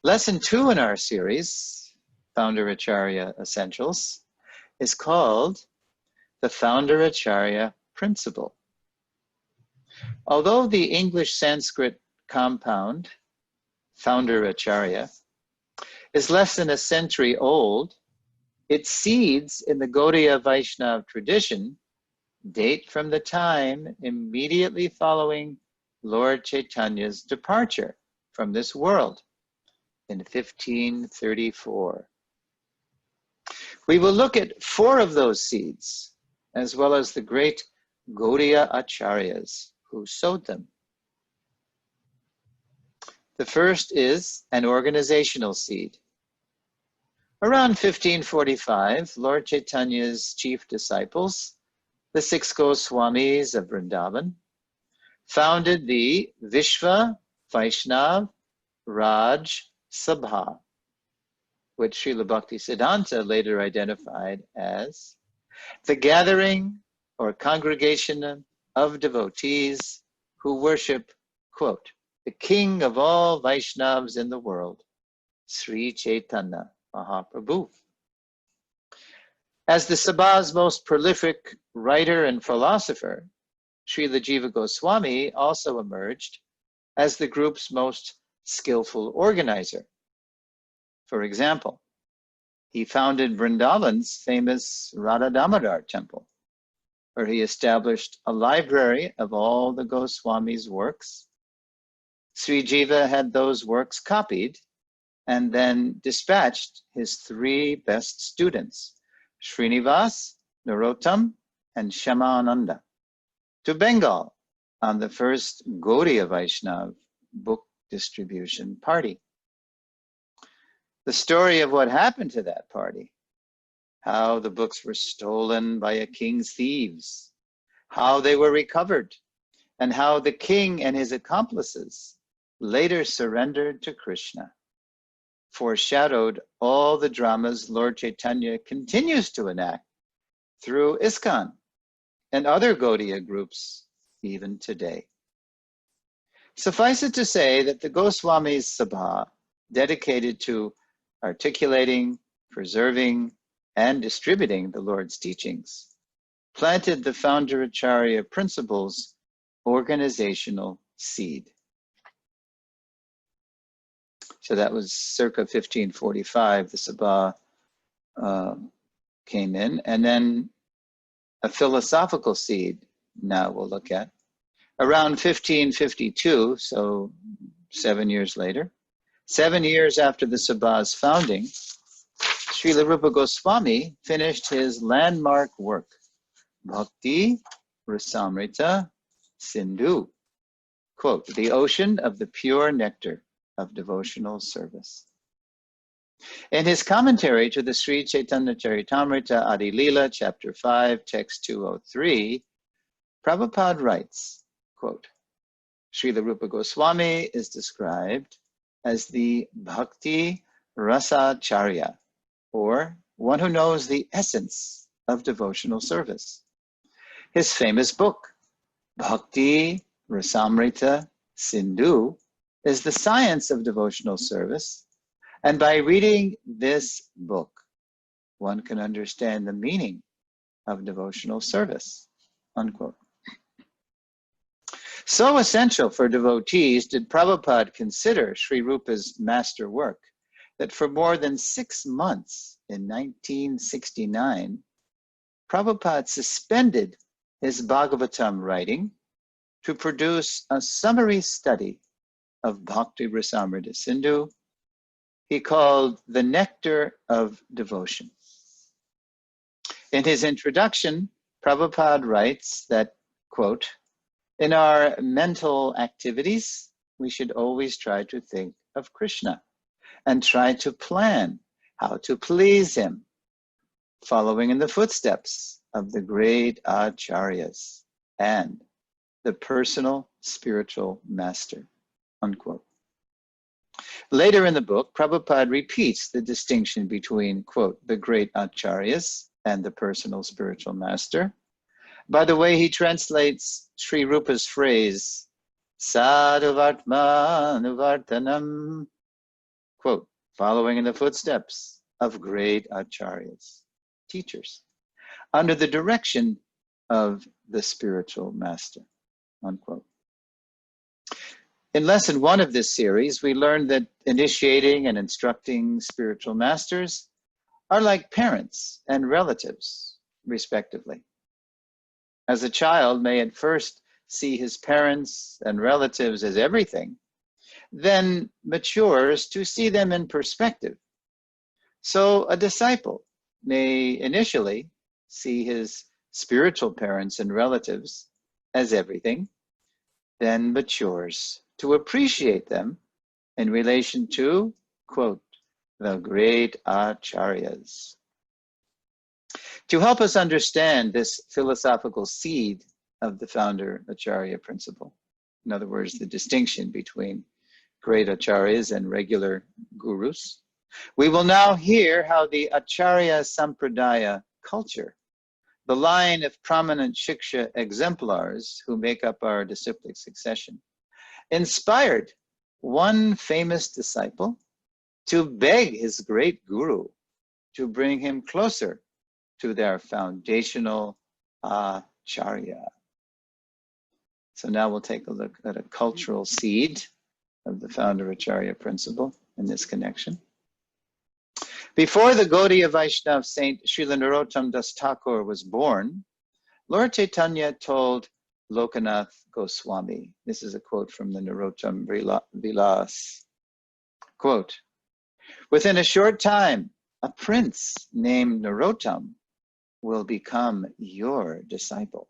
Lesson 2 in our series, Founder Acharya Essentials, is called the Founder Acharya Principle. Although the English Sanskrit compound, Founder Acharya, is less than a century old, its seeds in the Gaudiya Vaishnava tradition date from the time immediately following Lord Chaitanya's departure from this world in 1534. We will look at 4 of those seeds, as well as the great Gaudiya Acharyas who sowed them. The first is an organizational seed. Around 1545, Lord Chaitanya's chief disciples, the 6 Goswamis of Vrindavan, founded the Vishva Vaishnav Raj Sabha, which Srila Bhaktisiddhanta later identified as the gathering or congregation of devotees who worship, quote, the king of all Vaishnavas in the world, Sri Chaitanya Mahaprabhu. As the Sabha's most prolific writer and philosopher, Srila Jiva Goswami also emerged as the group's most skillful organizer. For example, he founded Vrindavan's famous Radha Damodar temple, where he established a library of all the Goswamis' works. Sri Jiva had those works copied and then dispatched his 3 best students, Srinivas, Narottam, and Shyamananda, to Bengal on the first Gaudiya Vaishnava book distribution party. The story of what happened to that party, how the books were stolen by a king's thieves, how they were recovered, and how the king and his accomplices later surrendered to Krishna, foreshadowed all the dramas Lord Chaitanya continues to enact through ISKCON and other Gaudiya groups even today. Suffice it to say that the Goswamis Sabha, dedicated to articulating, preserving, and distributing the Lord's teachings, planted the Founder Acharya principle's organizational seed. So that was circa 1545, the Sabha came in, and then a philosophical seed now we'll look at. Around 1552, so 7 years later, 7 years after the Sabha's founding, Srila Rupa Goswami finished his landmark work, Bhakti Rasamrita Sindhu, quote, the ocean of the pure nectar of devotional service. In his commentary to the Sri Chaitanya Charitamrita Adi Lila, chapter 5, text 203, Prabhupada writes, quote, Srila Rupa Goswami is described as the Bhakti Rasacharya, or one who knows the essence of devotional service. His famous book, Bhakti Rasamrita Sindhu, is the science of devotional service, and by reading this book, one can understand the meaning of devotional service, unquote. So essential for devotees did Prabhupada consider Sri Rupa's master work that for more than 6 months in 1969, Prabhupada suspended his Bhagavatam writing to produce a summary study of Bhakti Rasamrita Sindhu he called the Nectar of Devotion. In his introduction, Prabhupada writes that, quote, in our mental activities, we should always try to think of Krishna and try to plan how to please him, following in the footsteps of the great acharyas and the personal spiritual master, unquote. Later in the book, Prabhupada repeats the distinction between, quote, the great acharyas and the personal spiritual master by the way he translates Sri Rupa's phrase, sadhuvartma anuvartanam, quote, following in the footsteps of great acharyas, teachers, under the direction of the spiritual master, unquote. In lesson 1 of this series, we learned that initiating and instructing spiritual masters are like parents and relatives, respectively. As a child may at first see his parents and relatives as everything, then matures to see them in perspective. So a disciple may initially see his spiritual parents and relatives as everything, then matures to appreciate them in relation to, quote, the great acharyas. To help us understand this philosophical seed of the founder acharya principle, in other words, the distinction between great acharyas and regular gurus, we will now hear how the acharya sampradaya culture, the line of prominent shiksha exemplars who make up our disciplic succession, inspired one famous disciple to beg his great guru to bring him closer to their foundational acharya. So now we'll take a look at a cultural seed of the founder acharya principle in this connection. Before the Gaudiya Vaishnav saint Srila Narottam Das Thakur was born, Lord Chaitanya told Lokanath Goswami, this is a quote from the Narottam Vilas, quote, within a short time, a prince named Narottam will become your disciple.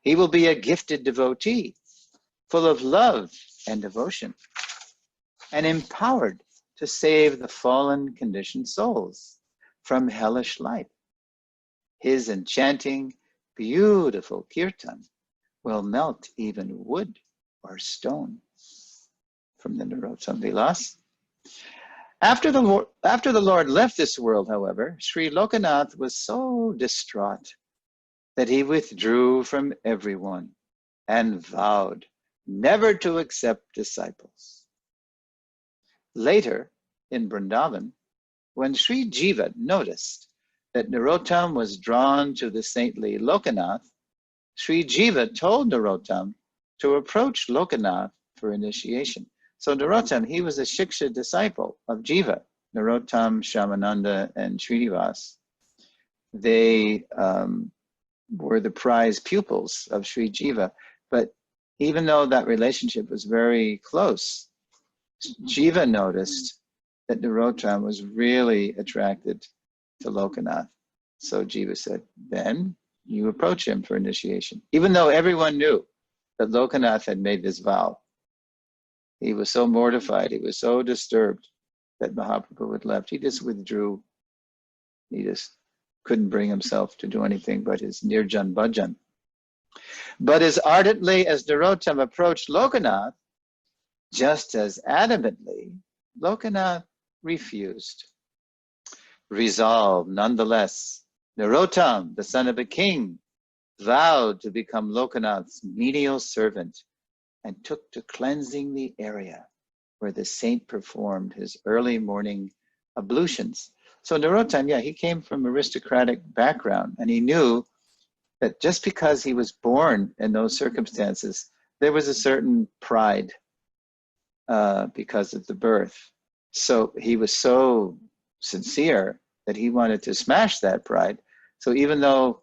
He will be a gifted devotee, full of love and devotion, and empowered to save the fallen conditioned souls from hellish life. His enchanting, beautiful kirtan will melt even wood or stone. From the Narottam Vilas. After the Lord left this world, however, Sri Lokanath was so distraught that he withdrew from everyone and vowed never to accept disciples. Later, in Vrindavan, when Sri Jiva noticed that Narottam was drawn to the saintly Lokanath, Sri Jiva told Narottam to approach Lokanath for initiation. So Narottam, he was a Shiksha disciple of Jiva, Narottam, Shyamananda, and Srinivas. They were the prize pupils of Sri Jiva, but even though that relationship was very close, Jiva noticed that Narottam was really attracted to Lokanath. So Jiva said, then you approach him for initiation. Even though everyone knew that Lokanath had made this vow, he was so mortified, he was so disturbed that Mahaprabhu had left. He just withdrew. He just couldn't bring himself to do anything but his nirjan bhajan. But as ardently as Narottam approached Lokanath, just as adamantly, Lokanath refused. Resolved, nonetheless, Narottam, the son of a king, vowed to become Lokanath's menial servant and took to cleansing the area where the saint performed his early morning ablutions. So Narottam, yeah, he came from aristocratic background, and he knew that just because he was born in those circumstances, there was a certain pride because of the birth. So he was so sincere that he wanted to smash that pride. So even though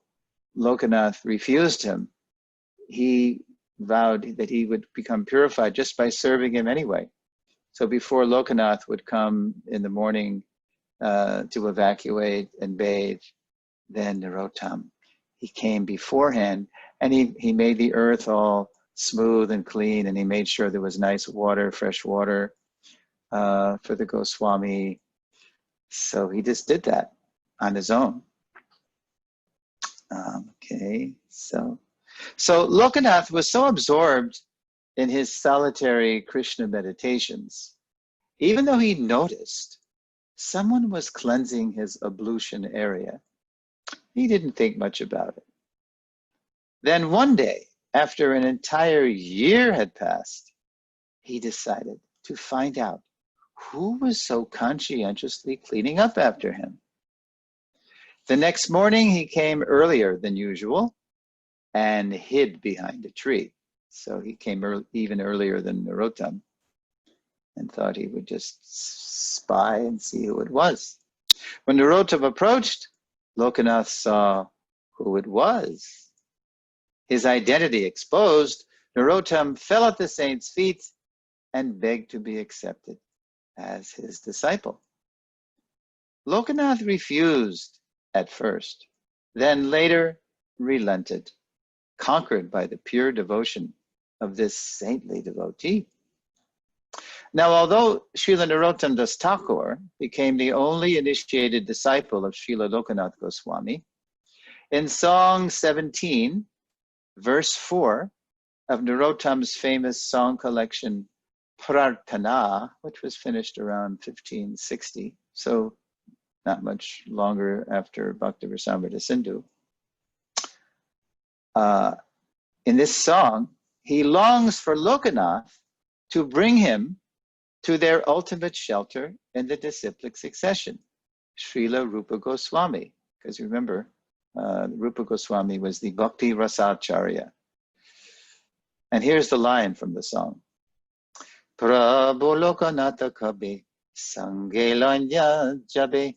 Lokanath refused him, he vowed that he would become purified just by serving him anyway. So before Lokanath would come in the morning to evacuate and bathe, then Narottam, he came beforehand, and he made the earth all smooth and clean, and he made sure there was nice water, fresh water for the Goswami. So he just did that on his own. Okay, so Lokanath was so absorbed in his solitary Krishna meditations, even though he noticed someone was cleansing his ablution area, he didn't think much about it. Then one day, after an entire year had passed, he decided to find out who was so conscientiously cleaning up after him? The next morning he came earlier than usual and hid behind a tree. So he came even earlier than Narottam and thought he would just spy and see who it was. When Narottam approached, Lokanath saw who it was. His identity exposed, Narottam fell at the saint's feet and begged to be accepted as his disciple. Lokanath refused at first, then later relented, conquered by the pure devotion of this saintly devotee. Now, although Srila Narottam Das Thakur became the only initiated disciple of Srila Lokanath Goswami, in Song 17, verse 4 of Narottam's famous song collection Prarthana, which was finished around 1560, so not much longer after Bhakti-rasamrita Sindhu. In this song, he longs for Lokanath to bring him to their ultimate shelter in the disciplic succession, Srila Rupa Goswami. Because remember, Rupa Goswami was the Bhakti Rasacharya. And here's the line from the song. Prabhu Lokanatha Kabe Sangelanya Jabe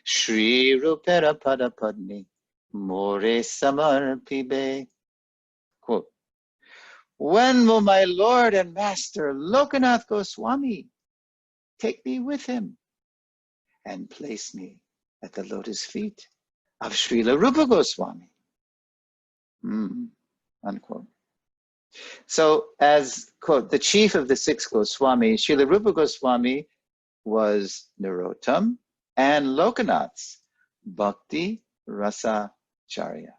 Shri Rupera Padapadni More Samarpibe. Quote, when will my Lord and Master Lokanath Goswami take me with him and place me at the lotus feet of Srila Rupa Goswami? Unquote. So as, quote, the chief of the six Goswamis, Srila Rupa Goswami was Narottam and Lokanath's Bhakti Rasa Charya,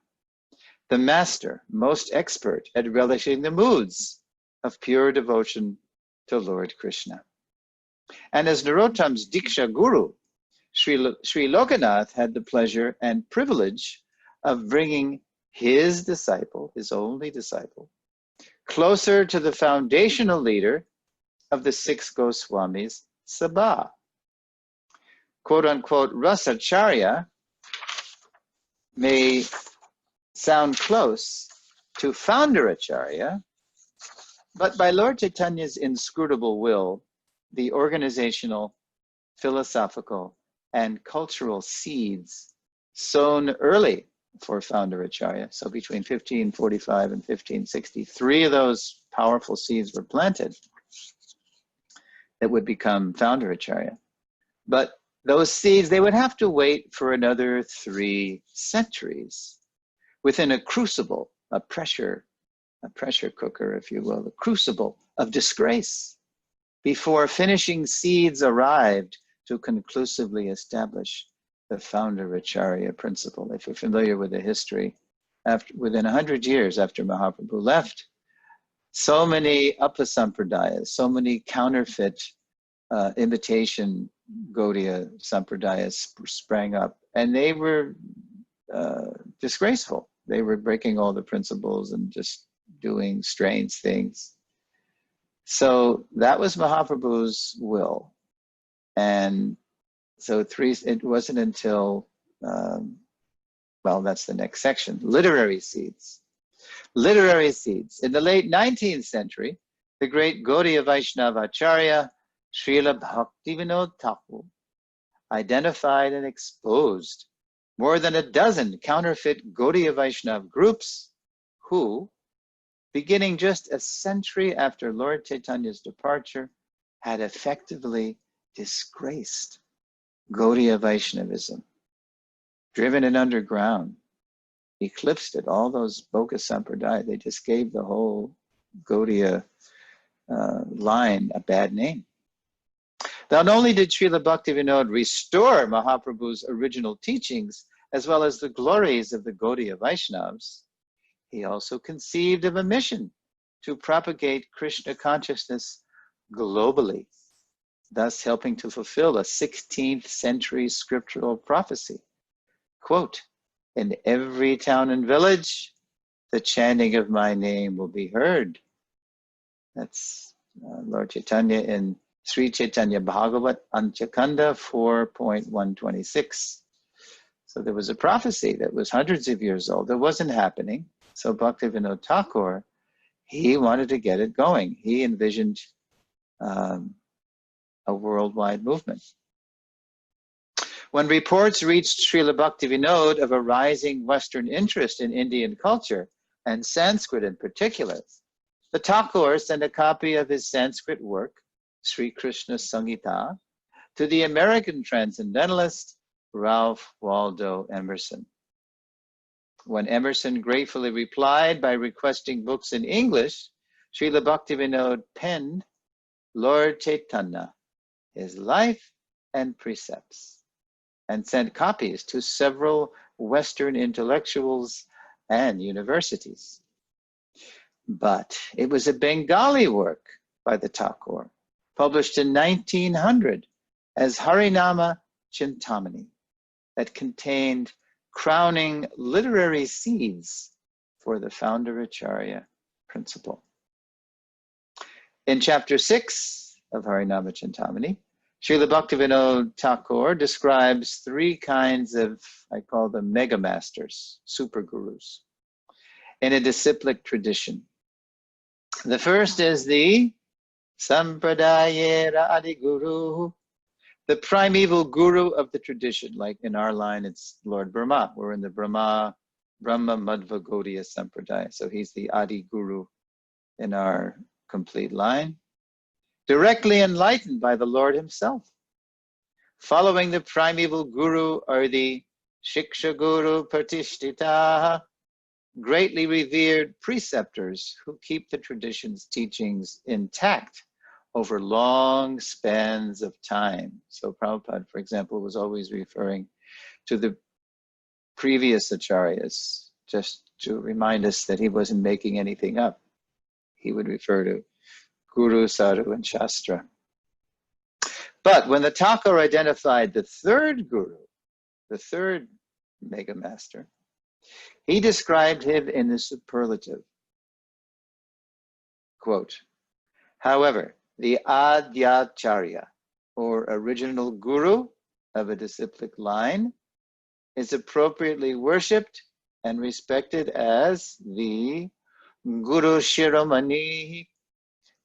the master, most expert at relishing the moods of pure devotion to Lord Krishna. And as Narottam's Diksha Guru, Sri Lokanath had the pleasure and privilege of bringing his disciple, his only disciple, closer to the foundational leader of the six Goswamis, Sabha. Quote unquote, Rasacharya may sound close to founder Acharya, but by Lord Chaitanya's inscrutable will, the organizational, philosophical, and cultural seeds sown early for founder Acharya, so between 1545 and 1560, 3 of those powerful seeds were planted that would become founder Acharya. But those seeds, they would have to wait for another 3 centuries within a crucible, a pressure cooker, if you will, a crucible of disgrace, before finishing seeds arrived to conclusively establish the founder Acharya principle. If you're familiar with the history, within 100 years after Mahaprabhu left, so many Upasampradayas, so many counterfeit imitation Gaudiya Sampradayas sprang up, and they were disgraceful. They were breaking all the principles and just doing strange things. So that was Mahaprabhu's will. And so it wasn't until, well, that's the next section, literary seeds. Literary seeds. In the late 19th century, the great Gaudiya Vaishnava Acharya, Srila Bhaktivinoda Thakur, identified and exposed more than a dozen counterfeit Gaudiya Vaishnava groups who, beginning just a century after Lord Chaitanya's departure, had effectively disgraced Gaudiya Vaishnavism, driven it underground, eclipsed it, all those bogus sampradaya. They just gave the whole Gaudiya line a bad name. Not only did Srila Bhaktivinoda restore Mahaprabhu's original teachings, as well as the glories of the Gaudiya Vaishnavas, he also conceived of a mission to propagate Krishna consciousness globally, thus helping to fulfill a 16th century scriptural prophecy. Quote, in every town and village, the chanting of my name will be heard. That's Lord Chaitanya in Sri Chaitanya Bhagavat Antyakanda 4.126. So there was a prophecy that was hundreds of years old that wasn't happening. So Bhaktivinoda Thakur, he wanted to get it going. He envisioned a worldwide movement. When reports reached Srila Bhaktivinoda of a rising Western interest in Indian culture, and Sanskrit in particular, the Thakur sent a copy of his Sanskrit work, Sri Krishna Samhita, to the American transcendentalist Ralph Waldo Emerson. When Emerson gratefully replied by requesting books in English, Srila Bhaktivinoda penned Lord Chaitanya, his life and precepts, and sent copies to several Western intellectuals and universities. But it was a Bengali work by the Thakur, published in 1900 as Harinama Chintamani, that contained crowning literary seeds for the founder Acharya principle. In chapter 6 of Harinama Chintamani, Srila Bhaktivinoda Thakur describes three kinds of, I call them mega masters, super gurus, in a disciplic tradition. The first is the Sampradayera Adi Guru, the primeval guru of the tradition. Like in our line, it's Lord Brahma. We're in the Brahma Madhva Gaudiya Sampradaya. So he's the Adi Guru in our complete line. Directly enlightened by the Lord himself. Following the primeval guru are the Shiksha Guru Pratishtita, greatly revered preceptors who keep the tradition's teachings intact over long spans of time. So Prabhupada, for example, was always referring to the previous acharyas, just to remind us that he wasn't making anything up. He would refer to Guru, Sadhu, and Shastra. But when the Thakur identified the third guru, the third mega master, he described him in the superlative. Quote, however, the Adyacharya, or original guru of a disciplic line, is appropriately worshipped and respected as the Guru Shiromani,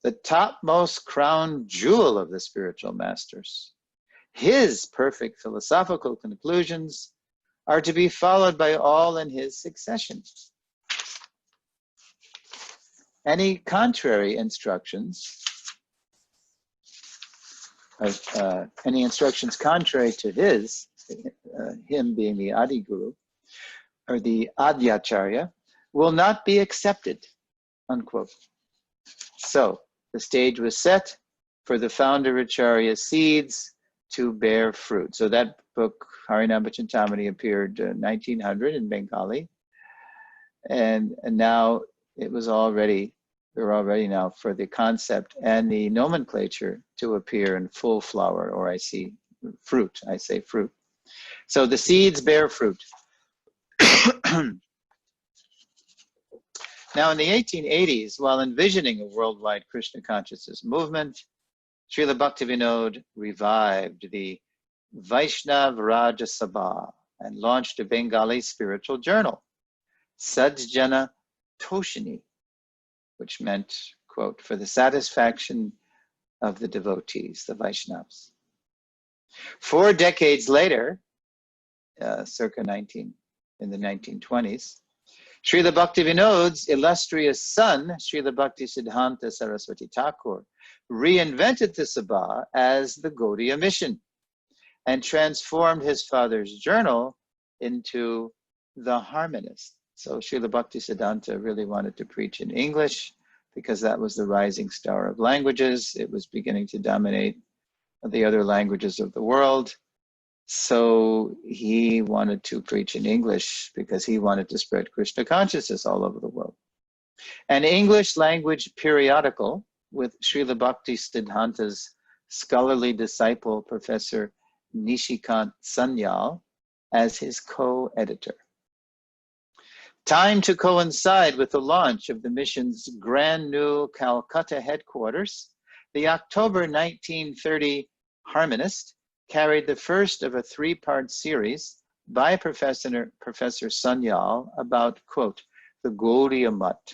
the topmost crown jewel of the spiritual masters. His perfect philosophical conclusions are to be followed by all in his succession. Any contrary instructions, any instructions contrary to his, him being the Adi Guru, or the Adyacharya, will not be accepted, unquote. So, the stage was set for the founder Acharya seeds to bear fruit. So that book, Harinama Chintamani, appeared 1900 in Bengali. And now it was already, we're already now for the concept and the nomenclature to appear in full flower, or I say fruit. So the seeds bear fruit. Now, in the 1880s, while envisioning a worldwide Krishna consciousness movement, Srila Bhaktivinoda revived the Vaishnav Raja Sabha and launched a Bengali spiritual journal, Sajjana Toshini, which meant, quote, for the satisfaction of the devotees, the Vaishnavas. 4 decades later, circa in the 1920s, Srila Bhaktivinoda's illustrious son, Srila Bhaktisiddhanta Saraswati Thakur, reinvented the Sabha as the Gaudiya mission and transformed his father's journal into the Harmonist. So Srila Bhaktisiddhanta really wanted to preach in English because that was the rising star of languages. It was beginning to dominate the other languages of the world. So he wanted to preach in English because he wanted to spread Krishna consciousness all over the world. An English language periodical with Srila Bhaktisiddhanta's scholarly disciple, Professor Nishikant Sanyal, as his co-editor. Timed to coincide with the launch of the mission's brand new Calcutta headquarters, The October 1930 Harmonist carried the first of a three-part series by Professor Sanyal about, quote, the Gaudiya Mat.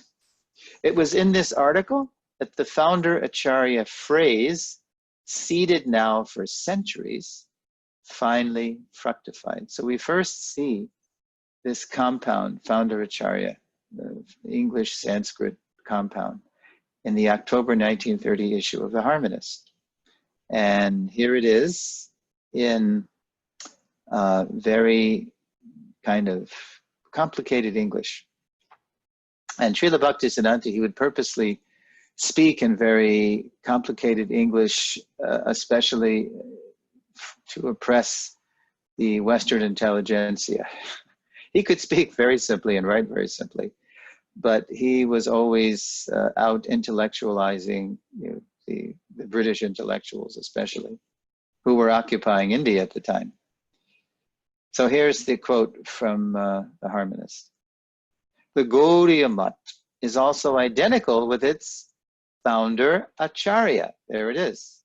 It was in this article that the founder Acharya phrase, seeded now for centuries, finally fructified. So we first see this compound, founder Acharya, the English Sanskrit compound, in the October 1930 issue of the Harmonist. And here it is in very kind of complicated English. And Srila Bhaktisiddhanta, he would purposely speak in very complicated English, especially to oppress the Western intelligentsia. He could speak very simply and write very simply, but he was always out intellectualizing, you know, the British intellectuals especially, who were occupying India at the time. So here's the quote from the Harmonist. The Gaudiya Mat is also identical with its founder Acharya. There it is.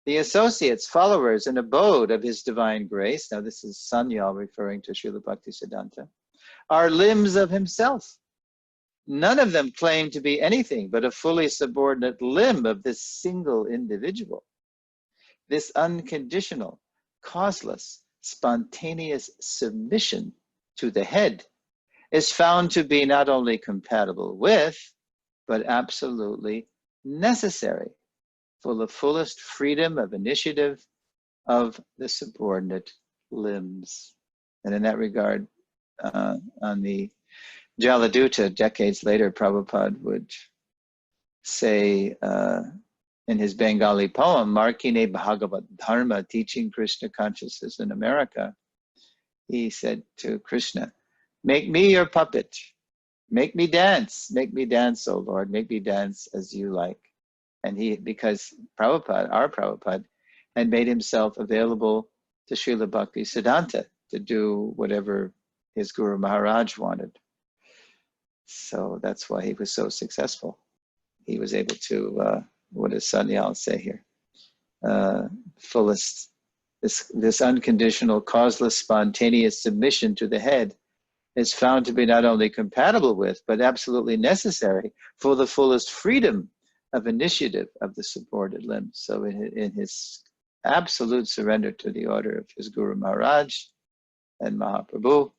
The associates, followers, and abode of his divine grace, now this is Sanyal referring to Srila Bhaktisiddhanta, are limbs of himself. None of them claim to be anything but a fully subordinate limb of this single individual. This unconditional, causeless, spontaneous submission to the head is found to be not only compatible with, but absolutely necessary for the fullest freedom of initiative of the subordinate limbs. And in that regard, on the Jaladuta, decades later, Prabhupada would say in his Bengali poem, Markine Bhagavat Dharma, teaching Krishna consciousness in America, he said to Krishna, make me your puppet, make me dance, O Lord, make me dance as you like. And he, because Prabhupada, our Prabhupada, had made himself available to Srila Bhaktisiddhanta to do whatever his Guru Maharaj wanted. So that's why he was so successful. He was able to, what does Sanyal say here? Fullest, this unconditional, causeless, spontaneous submission to the head is found to be not only compatible with, but absolutely necessary for the fullest freedom of initiative of the subordinate limbs. So in his absolute surrender to the order of his Guru Maharaj and Mahaprabhu,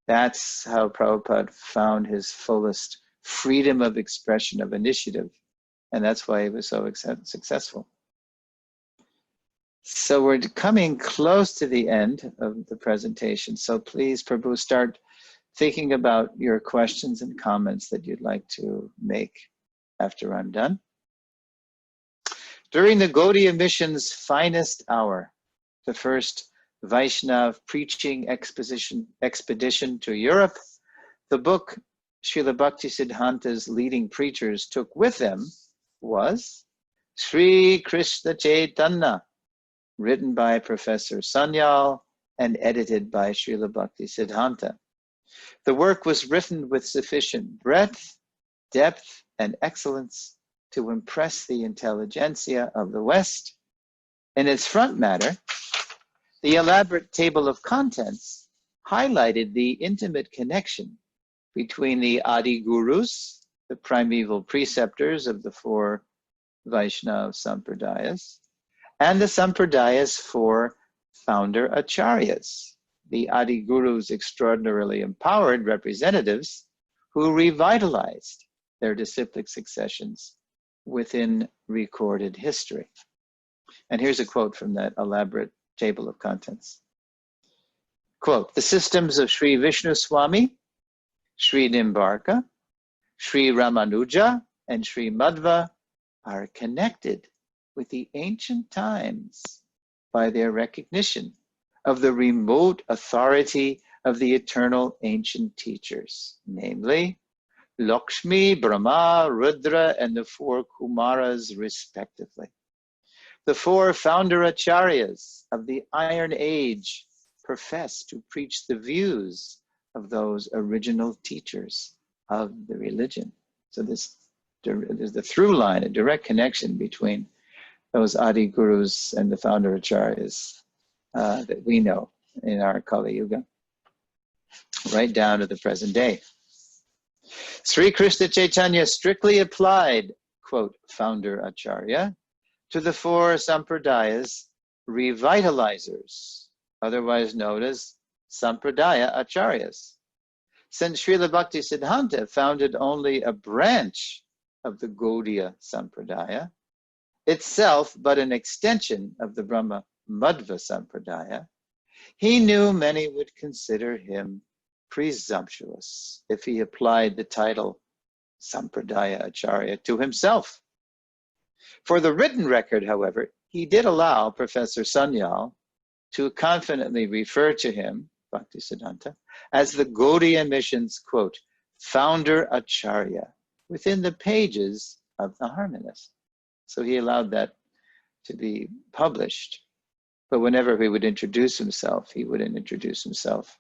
that's how Prabhupada found his fullest freedom of expression of initiative. And that's why he was so successful. So we're coming close to the end of the presentation. So please, Prabhu, start thinking about your questions and comments that you'd like to make after I'm done. During the Gaudiya mission's finest hour, the first Vaishnav preaching expedition to Europe, the book Srila Bhaktisiddhanta's leading preachers took with them was Sri Krishna Chaitanya, written by Professor Sanyal and edited by Srila Bhaktisiddhanta. The work was written with sufficient breadth, depth, and excellence to impress the intelligentsia of the West. In its front matter, the elaborate table of contents highlighted the intimate connection between the Adi Gurus, the primeval preceptors of the four Vaishnava Sampradayas, and the Sampradayas for founder Acharyas, the Adi Gurus' extraordinarily empowered representatives who revitalized their disciplic successions within recorded history. And here's a quote from that elaborate table of contents. Quote, the systems of Sri Vishnu Swami, Sri Nimbarka, Sri Ramanuja, and Sri Madhva are connected with the ancient times by their recognition of the remote authority of the eternal ancient teachers, namely Lakshmi, Brahma, Rudra, and the four Kumaras respectively. The four founder acharyas of the Iron Age profess to preach the views of those original teachers of the religion. So this there's the through line, a direct connection between those Adi Gurus and the founder Acharyas that we know in our Kali Yuga, right down to the present day. Sri Krishna Chaitanya strictly applied, quote, founder Acharya, to the four sampradayas revitalizers, otherwise known as sampradaya acharyas. Since Srila Bhakti Siddhanta founded only a branch of the Gaudiya Sampradaya, itself but an extension of the Brahma Madhva Sampradaya, he knew many would consider him presumptuous if he applied the title Sampradaya Acharya to himself. For the written record, however, he did allow Professor Sanyal to confidently refer to him, Bhaktisiddhanta, as the Gaudiya Mission's, quote, founder Acharya, within the pages of the Harmonist. So he allowed that to be published. But whenever he would introduce himself, he wouldn't introduce himself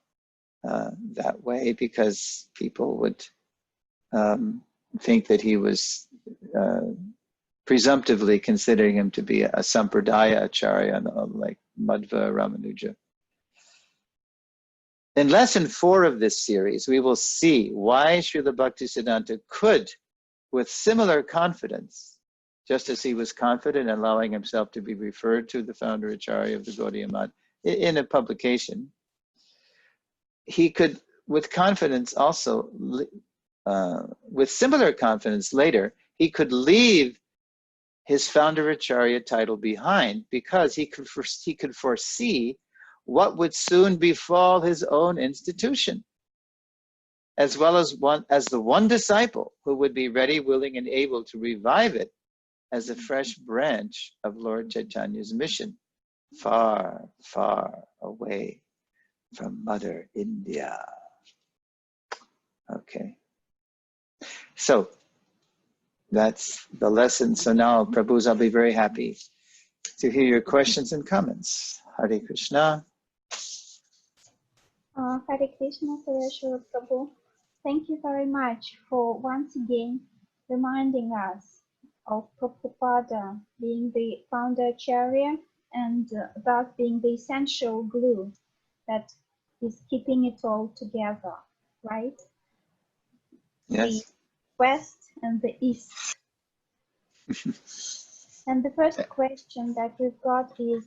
that way, because people would think that he was presumptively considering him to be a Sampradaya Acharya, like Madhva Ramanuja. In lesson 4 of this series, we will see why Srila Bhaktisiddhanta could, with similar confidence, just as he was confident in allowing himself to be referred to the founder Acharya of the Gaudiya Math in a publication, he could, with confidence also, with similar confidence later, he could leave his founder Acharya title behind, because he could foresee what would soon befall his own institution, as well as the one disciple who would be ready, willing, and able to revive it as a fresh branch of Lord Chaitanya's mission, far, far away from Mother India. Okay. So that's the lesson. So now, Prabhus, I'll be very happy to hear your questions and comments. Hare Krishna. Hare Krishna, Sureshvara Prabhu. Thank you very much for once again reminding us of Prabhupada being the founder Acharya and thus being the essential glue that is keeping it all together, right? Yes. The West and the East. And the first question that we've got is,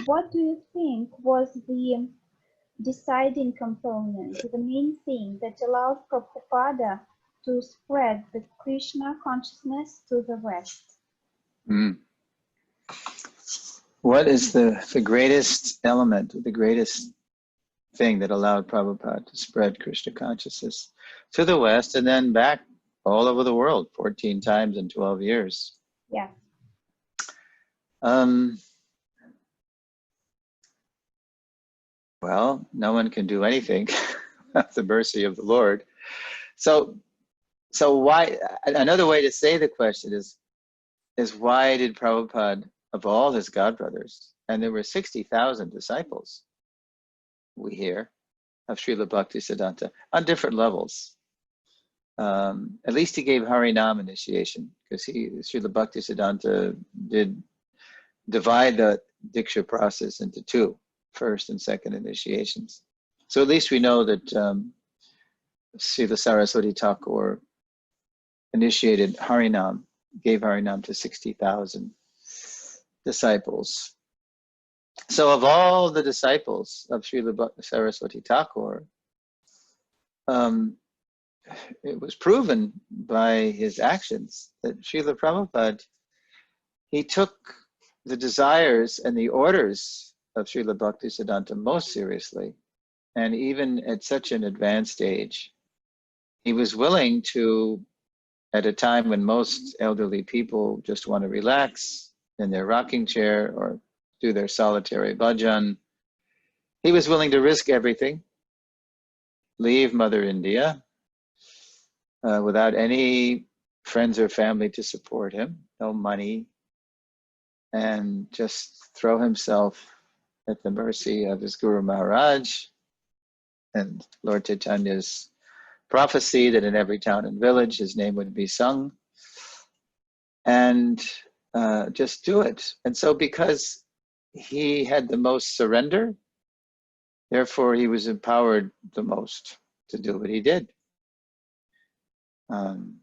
what do you think was the deciding component, the main thing that allowed Prabhupada to spread the Krishna consciousness to the West? What is the greatest element, the greatest thing that allowed Prabhupada to spread Krishna consciousness to the West and then back all over the world 14 times in 12 years? Yeah. Well, no one can do anything without the mercy of the Lord. So why, another way to say the question is why did Prabhupada, of all his godbrothers, and there were 60,000 disciples, we hear, of Srila Bhaktisiddhanta on different levels. At least he gave Harinam initiation, because Srila Bhaktisiddhanta did divide the Diksha process into 2, first and second initiations. So at least we know that Srila Saraswati Thakur initiated Harinam, gave Harinam to 60,000 disciples. So of all the disciples of Srila Saraswati Thakur, it was proven by his actions that Srila Prabhupada, he took the desires and the orders of Srila Bhaktisiddhanta most seriously. And even at such an advanced age, he was willing to, at a time when most elderly people just want to relax in their rocking chair or do their solitary bhajan, he was willing to risk everything, leave Mother India without any friends or family to support him, no money, and just throw himself at the mercy of his Guru Maharaj and Lord Chaitanya's prophecy that in every town and village his name would be sung, and just do it. And so because he had the most surrender, therefore he was empowered the most to do what he did. And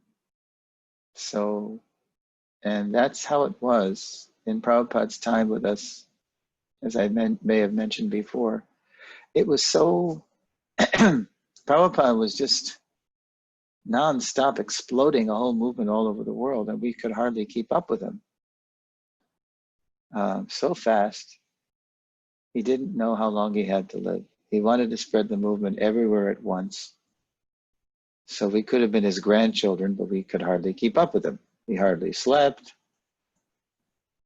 that's how it was in Prabhupada's time with us, as I may have mentioned before. It was so, Prabhupada was just non-stop exploding a whole movement all over the world, and we could hardly keep up with him. So fast. He didn't know how long he had to live. He wanted to spread the movement everywhere at once. So we could have been his grandchildren, but we could hardly keep up with him. He hardly slept.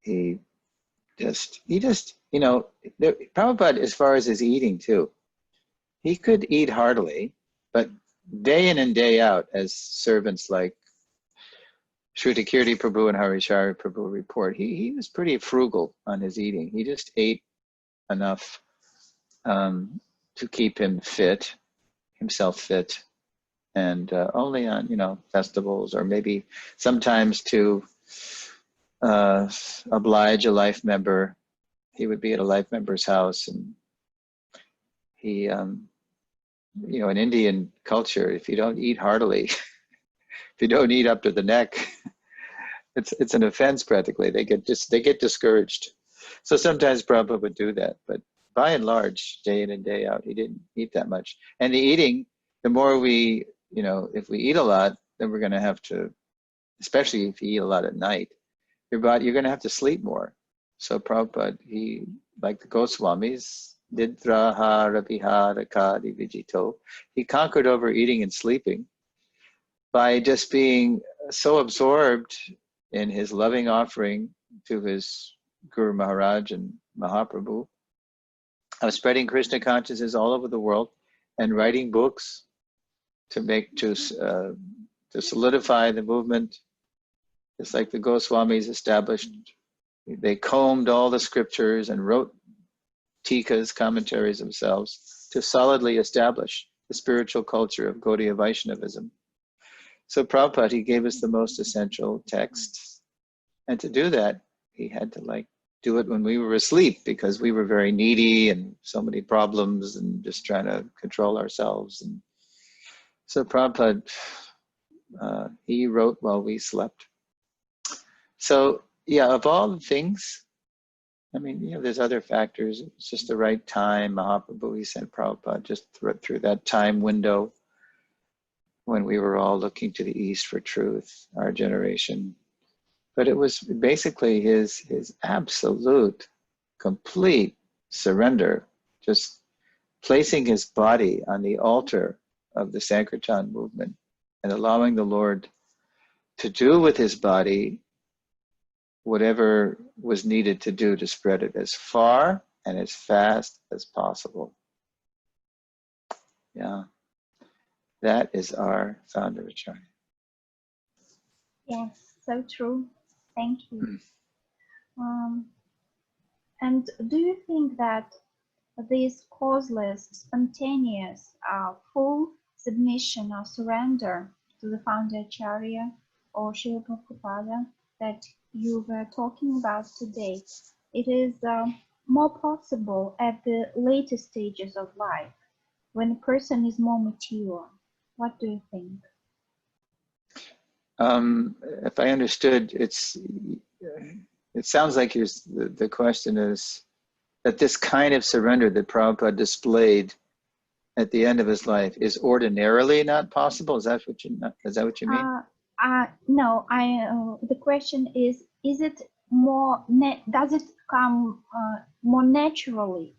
He just, Prabhupada, as far as his eating too, he could eat heartily, but day in and day out, as servants like Shrutakirti Prabhu and Harishari Prabhu report, he was pretty frugal on his eating. He just ate enough to keep himself fit, and only on festivals, or maybe sometimes to oblige a life member. He would be at a life member's house, and he in Indian culture, if you don't eat heartily, if you don't eat up to the neck, it's an offense practically. They get discouraged. So sometimes Prabhupada would do that, but by and large, day in and day out, he didn't eat that much. And the eating, the more we, if we eat a lot, then we're going to have to, especially if you eat a lot at night, you're going to have to sleep more. So Prabhupada, he, like the Goswamis, Nidrahara Vihara Kadi Vijito, he conquered over eating and sleeping by just being so absorbed in his loving offering to his Guru Maharaj and Mahaprabhu, of spreading Krishna consciousness all over the world, and writing books to solidify the movement. Just like the Goswamis established, they combed all the scriptures and wrote tikas, commentaries themselves, to solidly establish the spiritual culture of Gaudiya Vaishnavism. So Prabhupada, he gave us the most essential texts. And to do that, he had to do it when we were asleep, because we were very needy and so many problems and just trying to control ourselves. And so Prabhupada, he wrote while we slept. So yeah, of all the things, there's other factors. It's just the right time. Mahaprabhu, he sent Prabhupada just through that time window when we were all looking to the East for truth, our generation. But it was basically his absolute, complete surrender, just placing his body on the altar of the Sankirtan movement and allowing the Lord to do with his body whatever was needed to do to spread it as far and as fast as possible. Yeah, that is our founder Acharya. Yes, so true. Thank you. And do you think that this causeless, spontaneous, full submission or surrender to the founder Acharya or Srila Prabhupada that you were talking about today, it is more possible at the later stages of life, when a person is more mature? What do you think? If I understood, it sounds like the question is that this kind of surrender that Prabhupada displayed at the end of his life is ordinarily not possible. Is that what you mean? No. The question is it more? Does it come more naturally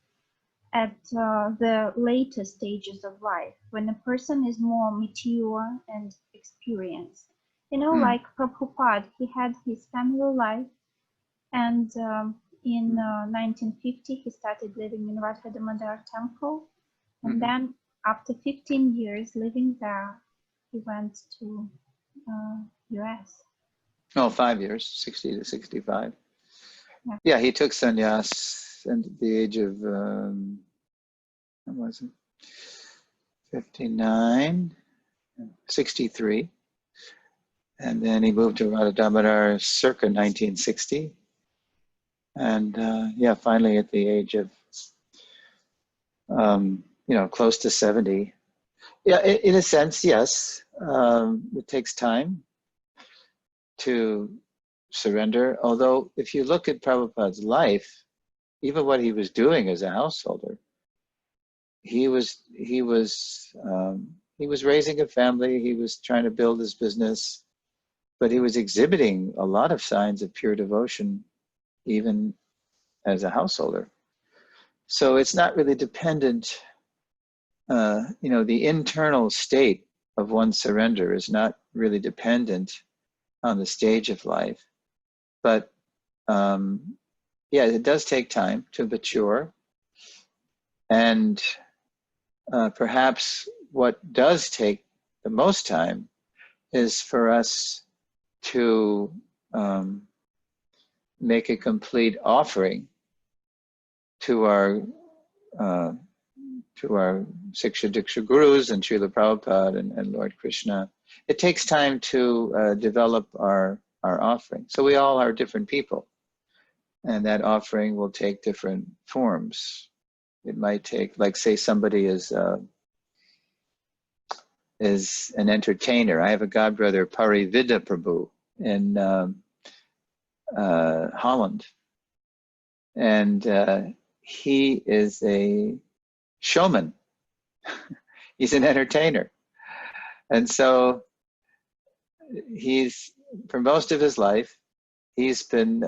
at the later stages of life, when a person is more mature and experienced? Like Prabhupada, he had his family life, and in 1950 he started living in Radha Damodar temple, and then after 15 years living there, he went to US. Oh, 5 years, 60 to 65. Yeah, he took sannyas at the age of, what was it, 59, 63. And then he moved to Radha Damodar circa 1960. And yeah, finally at the age of, close to 70. Yeah, in a sense, yes. It takes time to surrender. Although if you look at Prabhupada's life, even what he was doing as a householder, he was raising a family. He was trying to build his business, but he was exhibiting a lot of signs of pure devotion, even as a householder. So it's not really dependent. The internal state of one's surrender is not really dependent on the stage of life, but yeah, it does take time to mature. And perhaps what does take the most time is for us to make a complete offering to our Siksha Diksha Gurus and Srila Prabhupada and Lord Krishna. It takes time to develop our offering. So we all are different people, and that offering will take different forms. It might take, like, say somebody is an entertainer. I have a godbrother, Parivida Prabhu, in Holland, and he is a showman. He's an entertainer, and so for most of his life, he's been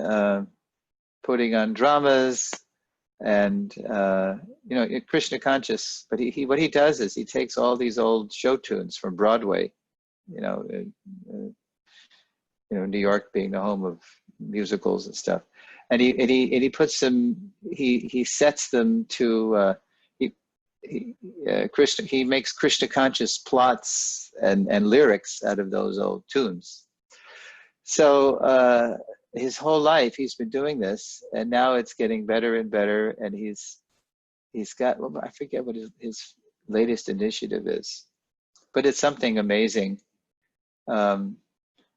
putting on dramas and Krishna conscious. But what he does is he takes all these old show tunes from Broadway, New York being the home of musicals and stuff, and he puts them. He sets them to. He makes Krishna conscious plots and lyrics out of those old tunes. So his whole life he's been doing this, and now it's getting better and better. And he's got, well, I forget what his latest initiative is, but it's something amazing, and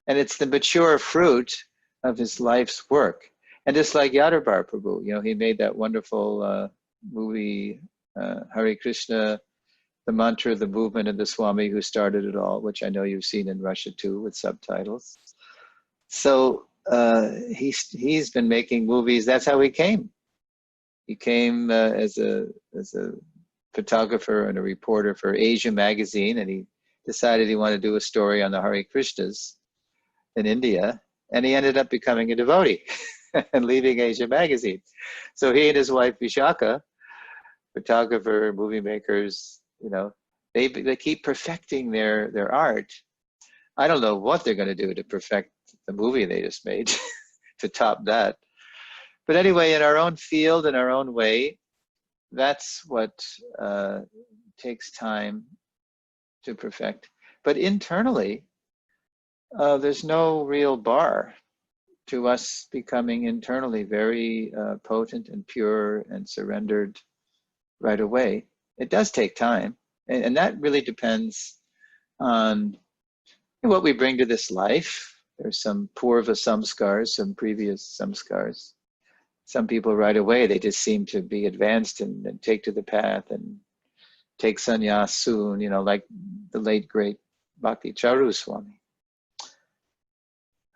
it's the mature fruit of his life's work. And just like Yadabar Prabhu, he made that wonderful movie. Hare Krishna, the mantra, the movement, and the Swami who started it all, which I know you've seen in Russia too with subtitles. So he's been making movies. That's how he came. He came as a photographer and a reporter for Asia magazine, and he decided he wanted to do a story on the Hare Krishnas in India, and he ended up becoming a devotee and leaving Asia magazine. So he and his wife Vishaka, photographer, movie makers, they keep perfecting their art. I don't know what they're going to do to perfect the movie they just made to top that. But anyway, in our own field, in our own way, that's what takes time to perfect. But internally, there's no real bar to us becoming internally very potent and pure and surrendered right away. It does take time, and that really depends on what we bring to this life. There's some purva samskars, some previous samskars. Some people right away, they just seem to be advanced and take to the path and take sannyas soon, like the late great Bhakti Charu Swami,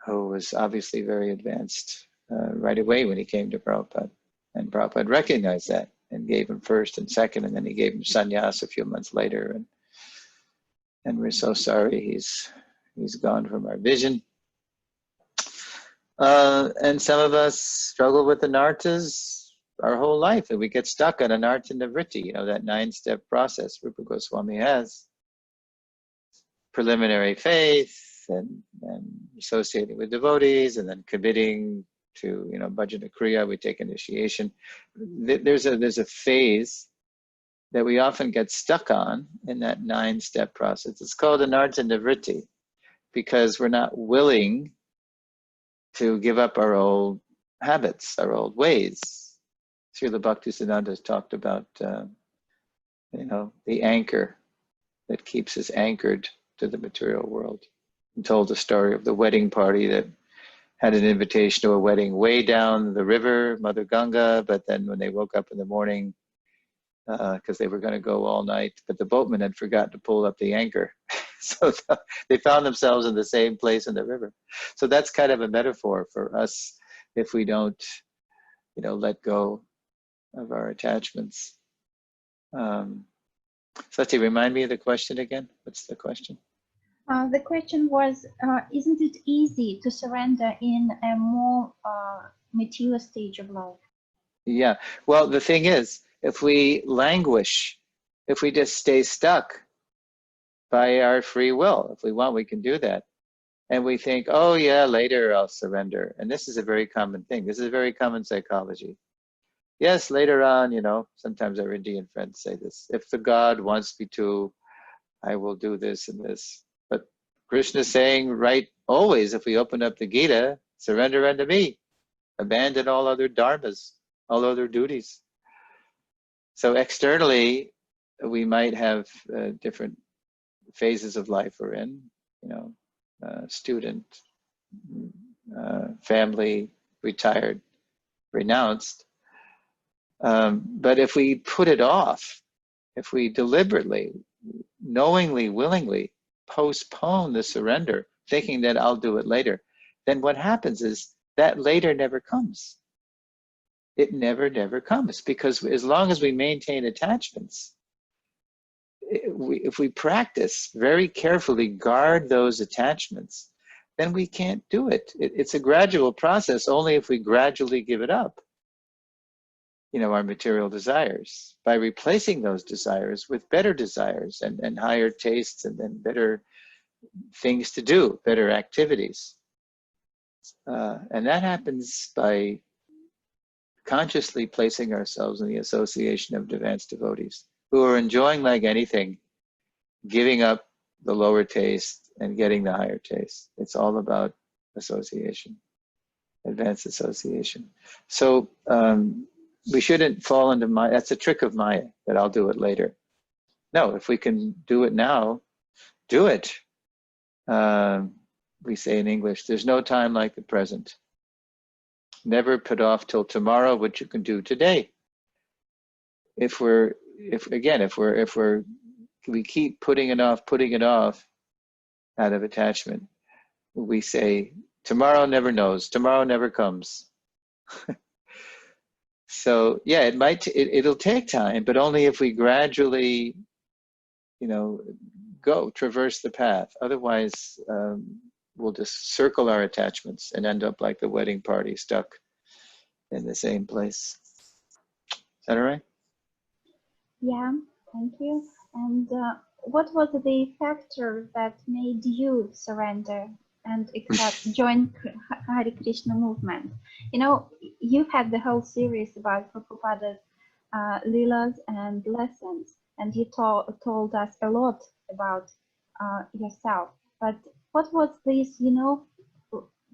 who was obviously very advanced right away when he came to Prabhupada. And Prabhupada recognized that and gave him first and second, and then he gave him sannyas a few months later. And we're so sorry he's gone from our vision. And some of us struggle with the nartas our whole life, and we get stuck on a narta nivritti, that 9-step process Rupa Goswami has. Preliminary faith and associating with devotees, and then committing to bhajana kriya. We take initiation. There's a phase that we often get stuck on in that 9-step process. It's called anartha nivritti, because we're not willing to give up our old habits, our old ways. Srila Bhaktisiddhanta has talked about the anchor that keeps us anchored to the material world. And told the story of the wedding party that had an invitation to a wedding way down the river, Mother Ganga, but then when they woke up in the morning, because they were going to go all night, but the boatman had forgotten to pull up the anchor. So they found themselves in the same place in the river. So that's kind of a metaphor for us if we don't, let go of our attachments. Sachi, remind me of the question again. What's the question? The question was, isn't it easy to surrender in a more mature stage of life? Yeah. Well, the thing is, if we languish, if we just stay stuck by our free will, if we want, we can do that. And we think, oh yeah, later I'll surrender. And this is a very common thing. This is very common psychology. Yes, later on, sometimes our Indian friends say this, if the God wants me to, I will do this and this. But Krishna is saying, right, always, if we open up the Gita, surrender unto me, abandon all other dharmas, all other duties. So externally, we might have different phases of life we're in, student, family, retired, renounced. But if we put it off, if we deliberately, knowingly, willingly postpone the surrender, thinking that I'll do it later, then what happens is that later never comes. It never comes, because as long as we maintain attachments, if we practice very carefully, guard those attachments, then we can't do it. It's a gradual process. Only if we gradually give it up, our material desires, by replacing those desires with better desires and higher tastes and better things to do, better activities. And that happens by consciously placing ourselves in the association of advanced devotees who are enjoying like anything, giving up the lower taste and getting the higher taste. It's all about association, advanced association. So we shouldn't fall into Maya. That's a trick of Maya, that I'll do it later. No, if we can do it now, do it. We say in English, there's no time like the present. Never put off till tomorrow what you can do today. If we keep putting it off out of attachment, we say, tomorrow never knows, tomorrow never comes. So yeah, it'll take time, but only if we gradually, traverse the path. Otherwise, we'll just circle our attachments and end up like the wedding party, stuck in the same place. Is that all right? Yeah, thank you. And what was the factor that made you surrender and join Hare Krishna movement? You had the whole series about Prabhupada's Leelas and lessons, and you told us a lot about yourself. But what was this, the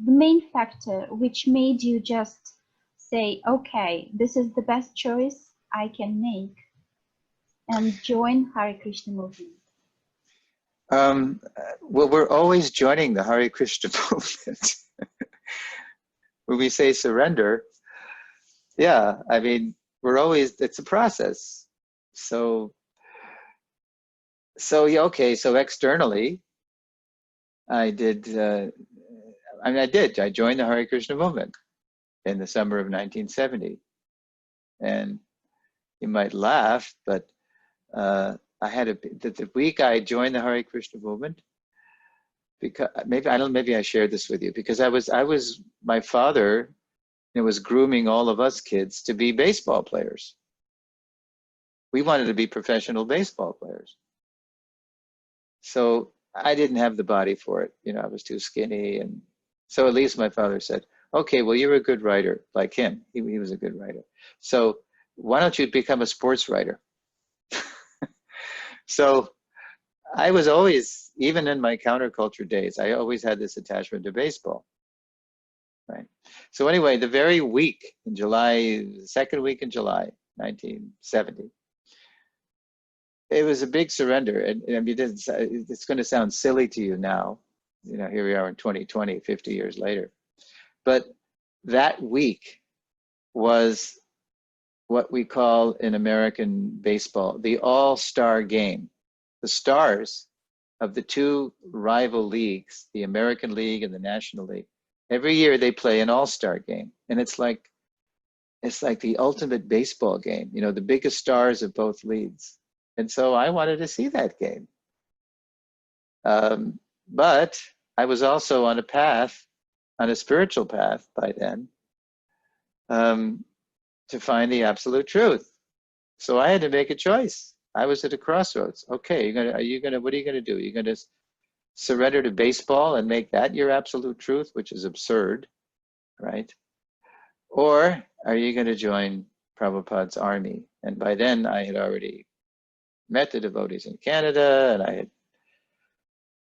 main factor which made you just say, okay, this is the best choice I can make, and join Hare Krishna movement? Well, we're always joining the Hare Krishna movement. When we say surrender, yeah, I mean, it's a process. So yeah, okay, so externally, I joined the Hare Krishna movement in the summer of 1970. And you might laugh, but I had the week I joined the Hare Krishna movement, because maybe I shared this with you, because my father was grooming all of us kids to be baseball players. We wanted to be professional baseball players. So I didn't have the body for it. I was too skinny. And so at least my father said, okay, well, you're a good writer, like him. He was a good writer. So why don't you become a sports writer? So I was always, even in my counterculture days, I always had this attachment to baseball. Right. So anyway, the very week in July, the second week in July, 1970, it was a big surrender. And I mean, it's going to sound silly to you now. You know, here we are in 2020, 50 years later. But that week was what we call in American baseball the all-star game. The stars of the two rival leagues, the American League and the National League, every year they play an all-star game. And it's like the ultimate baseball game, you know, the biggest stars of both leagues. And so I wanted to see that game. But I was also on a path, on a spiritual path by then, to find the absolute truth. So I had to make a choice. I was at a crossroads. Okay, what are you gonna do? You're gonna surrender to baseball and make that your absolute truth, which is absurd, right? Or are you gonna join Prabhupada's army? And by then I had already met the devotees in Canada, and I had,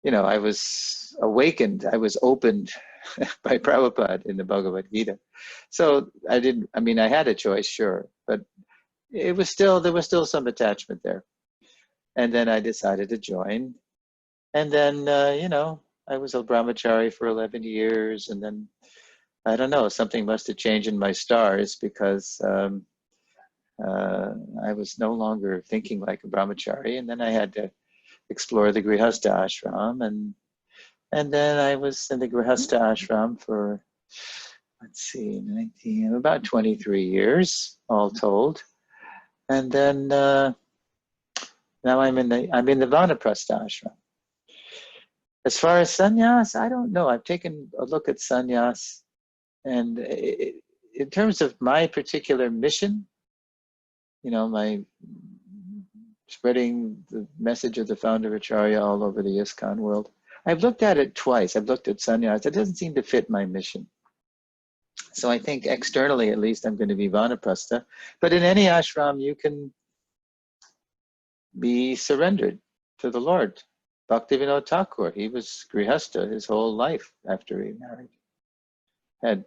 you know, I was awakened, I was opened by Prabhupada in the Bhagavad Gita. So I had a choice, sure, but there was still some attachment there. And then I decided to join. And then, you know, I was a brahmachari for 11 years. And then, I don't know, something must have changed in my stars because I was no longer thinking like a brahmachari. And then I had to explore the Grihastha ashram. And then I was in the Grihastha ashram for, let's see, about 23 years, all told. And then now I'm in the Vanaprastha ashram. As far as sannyas, I don't know. I've taken a look at sannyas, and in terms of my particular mission, you know, my spreading the message of the founder Acharya all over the ISKCON world, I've looked at it twice. I've looked at sannyas. It doesn't seem to fit my mission. So I think externally, at least, I'm going to be Vanaprastha. But in any ashram, you can be surrendered to the Lord. Bhaktivinoda Thakur, he was Grihastha his whole life after he married. Had,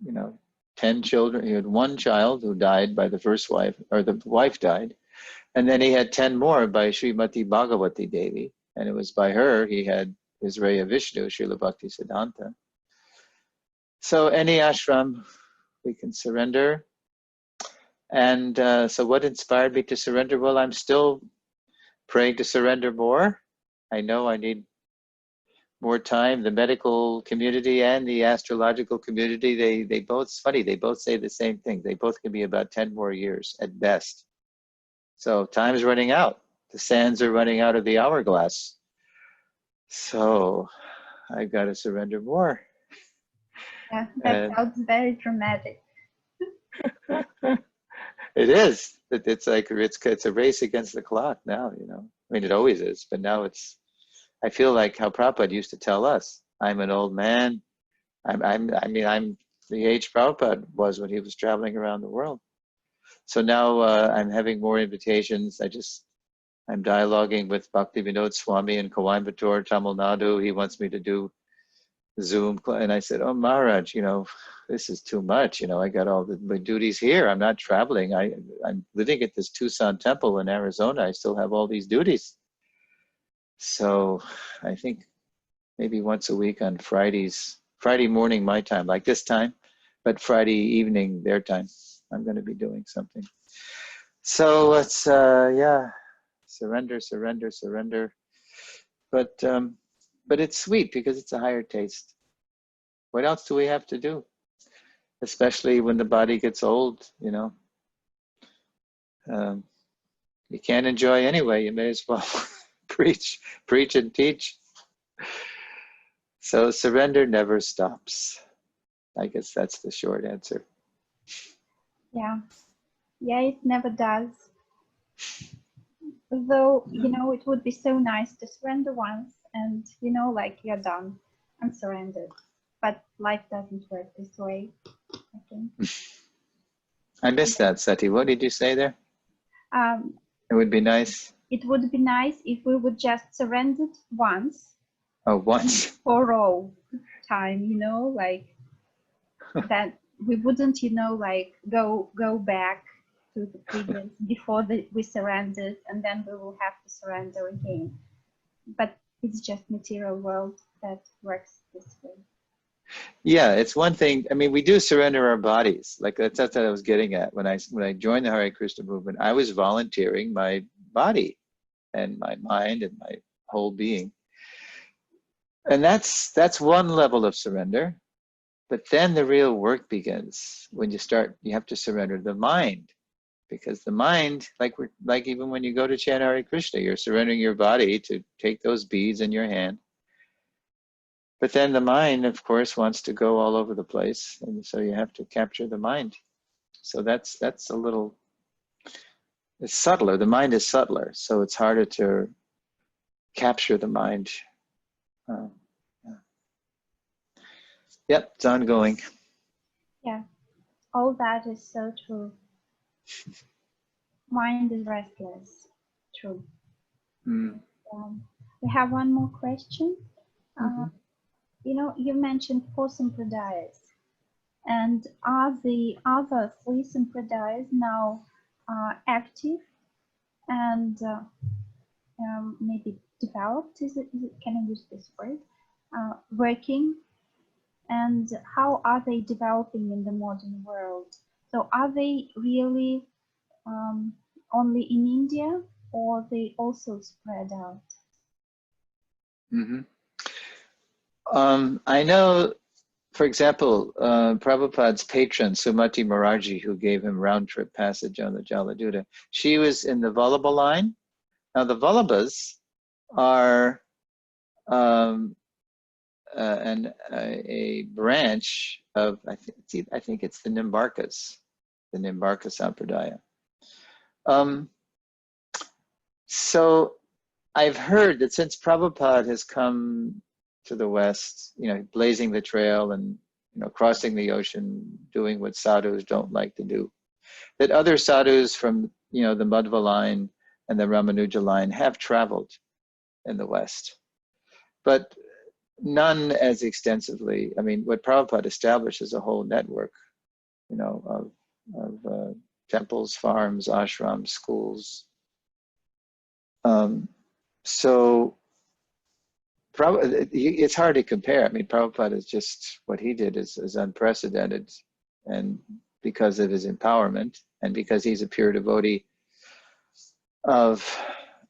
you know, 10 children. He had one child who died by the first wife, or the wife died. And then he had 10 more by Srimati Bhagavati Devi. And it was by her he had his Raya Vishnu, Srila Bhakti Siddhanta. So any ashram, we can surrender. And so what inspired me to surrender? Well, I'm still praying to surrender more. I know I need more time. The medical community and the astrological community, they both, it's funny, they both say the same thing. They both can be about 10 more years at best. So time's running out. The sands are running out of the hourglass. So I've got to surrender more. Yeah, that sounds very dramatic. It is. It's like it's a race against the clock now, you know. I mean, it always is, but now it's. I feel like how Prabhupada used to tell us. I'm an old man. I'm the age Prabhupada was when he was traveling around the world. So now I'm having more invitations. I'm dialoguing with Bhaktivinoda Swami in Coimbatore, Tamil Nadu. He wants me to do Zoom, and I said, "Oh Maharaj, you know, this is too much. You know, I got all my duties here. I'm not traveling. I'm living at this Tucson temple in Arizona. I still have all these duties." So I think maybe once a week on Friday morning my time, like this time, but Friday evening their time, I'm going to be doing something. So let's surrender. But it's sweet because it's a higher taste. What else do we have to do? Especially when the body gets old, you know. You can't enjoy anyway. You may as well preach and teach. So surrender never stops. I guess that's the short answer. Yeah, it never does. Though, you know, it would be so nice to surrender once and, you know, like you're done, I'm surrendered. But life doesn't work this way, I think. I missed that, Sati. What did you say there? It would be nice. It would be nice if we would just surrender once. Oh, once. For all time, you know, like that we wouldn't, you know, like go back to the previous before we surrendered, and then we will have to surrender again. But it's just material world that works this way. Yeah, it's one thing. I mean, we do surrender our bodies. Like that's what I was getting at when I joined the Hare Krishna movement. I was volunteering my body and my mind and my whole being, and that's one level of surrender. But then the real work begins when you have to surrender the mind, because the mind, like even when you go to chant Hare Krishna, you're surrendering your body to take those beads in your hand. But then the mind, of course, wants to go all over the place, and so you have to capture the mind. So that's a little, it's subtler. The mind is subtler, so it's harder to capture the mind. Yeah. Yep, it's ongoing. Yeah, all that is so true. Mind is restless. True. Mm. We have one more question. Mm-hmm. You mentioned 4 sampradayas, and are the other 3 sampradayas now active and maybe developed? Can I use this word? Working, and how are they developing in the modern world? So are they really only in India, or they also spread out? Mm-hmm. I know, for example, Prabhupada's patron, Sumati Maraji, who gave him round-trip passage on the Jaladuta, she was in the Vallabha line. Now, the Vallabhas are a branch of, I think it's the Nimbarkas, the Nimbarka Sampradaya. So I've heard that since Prabhupada has come to the West, blazing the trail and, crossing the ocean, doing what sadhus don't like to do, that other sadhus from, the Madhva line and the Ramanuja line have traveled in the West, but none as extensively. I mean, what Prabhupada established is a whole network, of temples, farms, ashrams, schools. So it's hard to compare. I mean, Prabhupada is just, what he did is unprecedented, and because of his empowerment and because he's a pure devotee of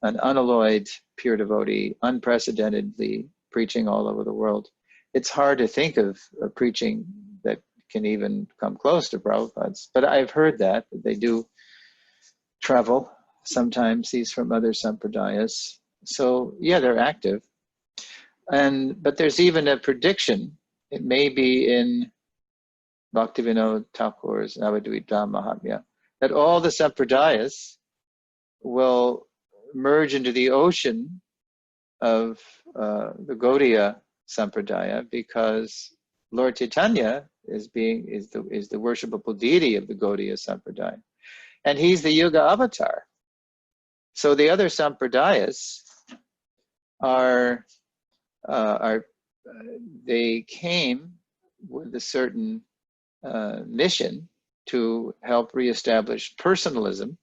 an unalloyed pure devotee, unprecedentedly preaching all over the world. It's hard to think of a preaching that can even come close to Prabhupada's, but I've heard that they do travel. Sometimes he's from other sampradayas. So yeah, they're active. But there's even a prediction, it may be in Bhaktivinoda Thakur's Navadvita Mahatmya, that all the sampradayas will merge into the ocean of the Gaudiya Sampradaya, because Lord Chaitanya is the worshipable deity of the Gaudiya Sampradaya, and he's the Yuga avatar. So the other Sampradayas they came with a certain mission to help reestablish personalism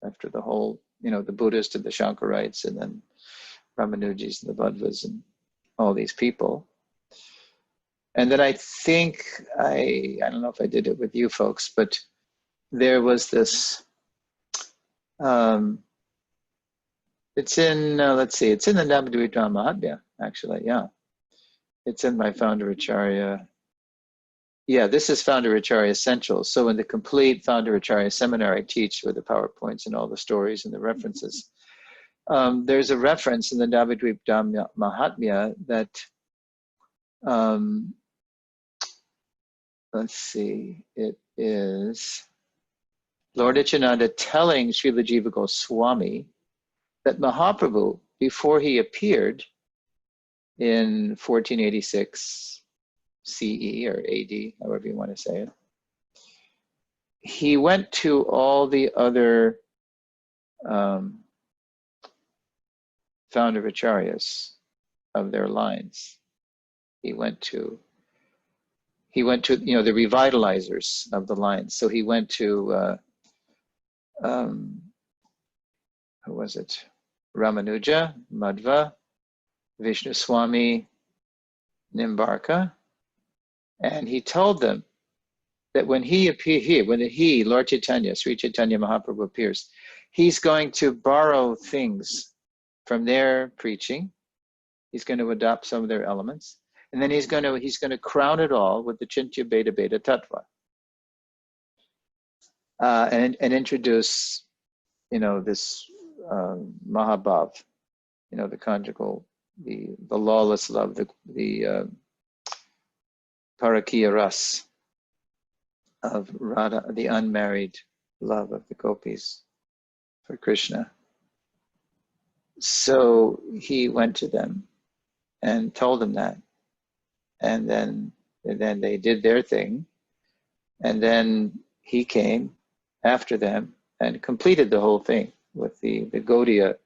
after the whole, the Buddhists and the Shankarites and then Ramanujis and the Vadvas and all these people. And then I think, I don't know if I did it with you folks, but there was this, it's in, let's see, it's in the Navadvita Mahatmya, actually, yeah. It's in my Founder Acharya. Yeah, this is Founder Acharya Essentials. So in the complete Founder Acharya seminar I teach with the PowerPoints and all the stories and the references, there's a reference in the Navadvita Mahatmya that, let's see, it is Lord Nityananda telling Srila Jiva Goswami that Mahaprabhu, before he appeared in 1486 CE or AD, however you want to say it, he went to all the other founder acharyas of their lines. He went to the revitalizers of the lines. So he went to who was it? Ramanuja, Madhva, Vishnu Swami, Nimbarka, and he told them that when he appeared here, when he, Lord Chaitanya, Sri Chaitanya Mahaprabhu appears, he's going to borrow things from their preaching. He's going to adopt some of their elements, and then he's going to crown it all with the Chintya Beta Beta Tattva, and introduce, this Mahabhav, the conjugal, the lawless love, the Parakiya Ras of Radha, the unmarried love of the gopis for Krishna. So he went to them and told them that, and then they did their thing, and then he came after them and completed the whole thing with the Gaudiya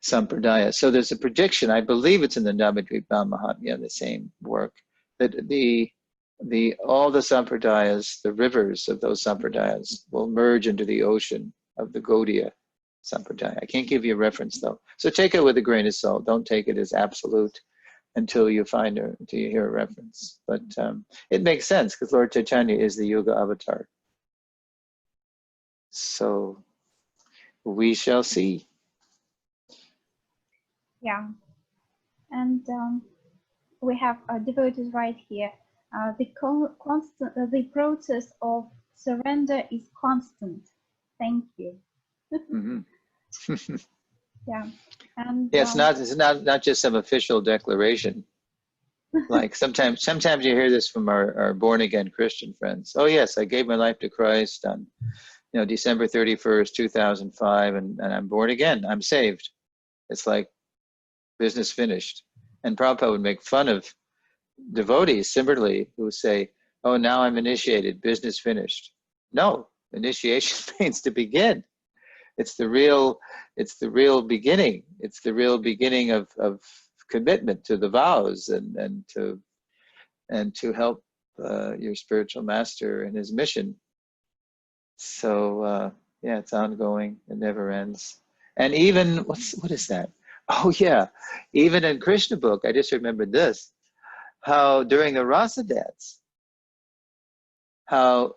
Sampradaya. So there's a prediction, I believe it's in the Navadvipa Mahatmya, the same work, that all the Sampradayas, the rivers of those Sampradayas, will merge into the ocean of the Gaudiya Sampradaya. I can't give you a reference though. So take it with a grain of salt. Don't take it as absolute until you hear a reference. But it makes sense because Lord Chaitanya is the Yuga avatar. So we shall see. Yeah, and we have devotees right here. The process of surrender is constant. Thank you. Mm-hmm. Yeah, and yeah, it's not just some official declaration. Like sometimes you hear this from our born again Christian friends. Oh yes, I gave my life to Christ on December 31st, 2005, and I'm born again. I'm saved. It's like business finished. And Prabhupada would make fun of devotees similarly who say, oh, now I'm initiated, business finished. No, initiation means to begin. It's the real beginning. It's the real beginning of commitment to the vows and to help your spiritual master in his mission. So yeah, it's ongoing. It never ends. And even what is that? Oh yeah, even in Krishna book, I just remembered this. How during the Rasa dance, how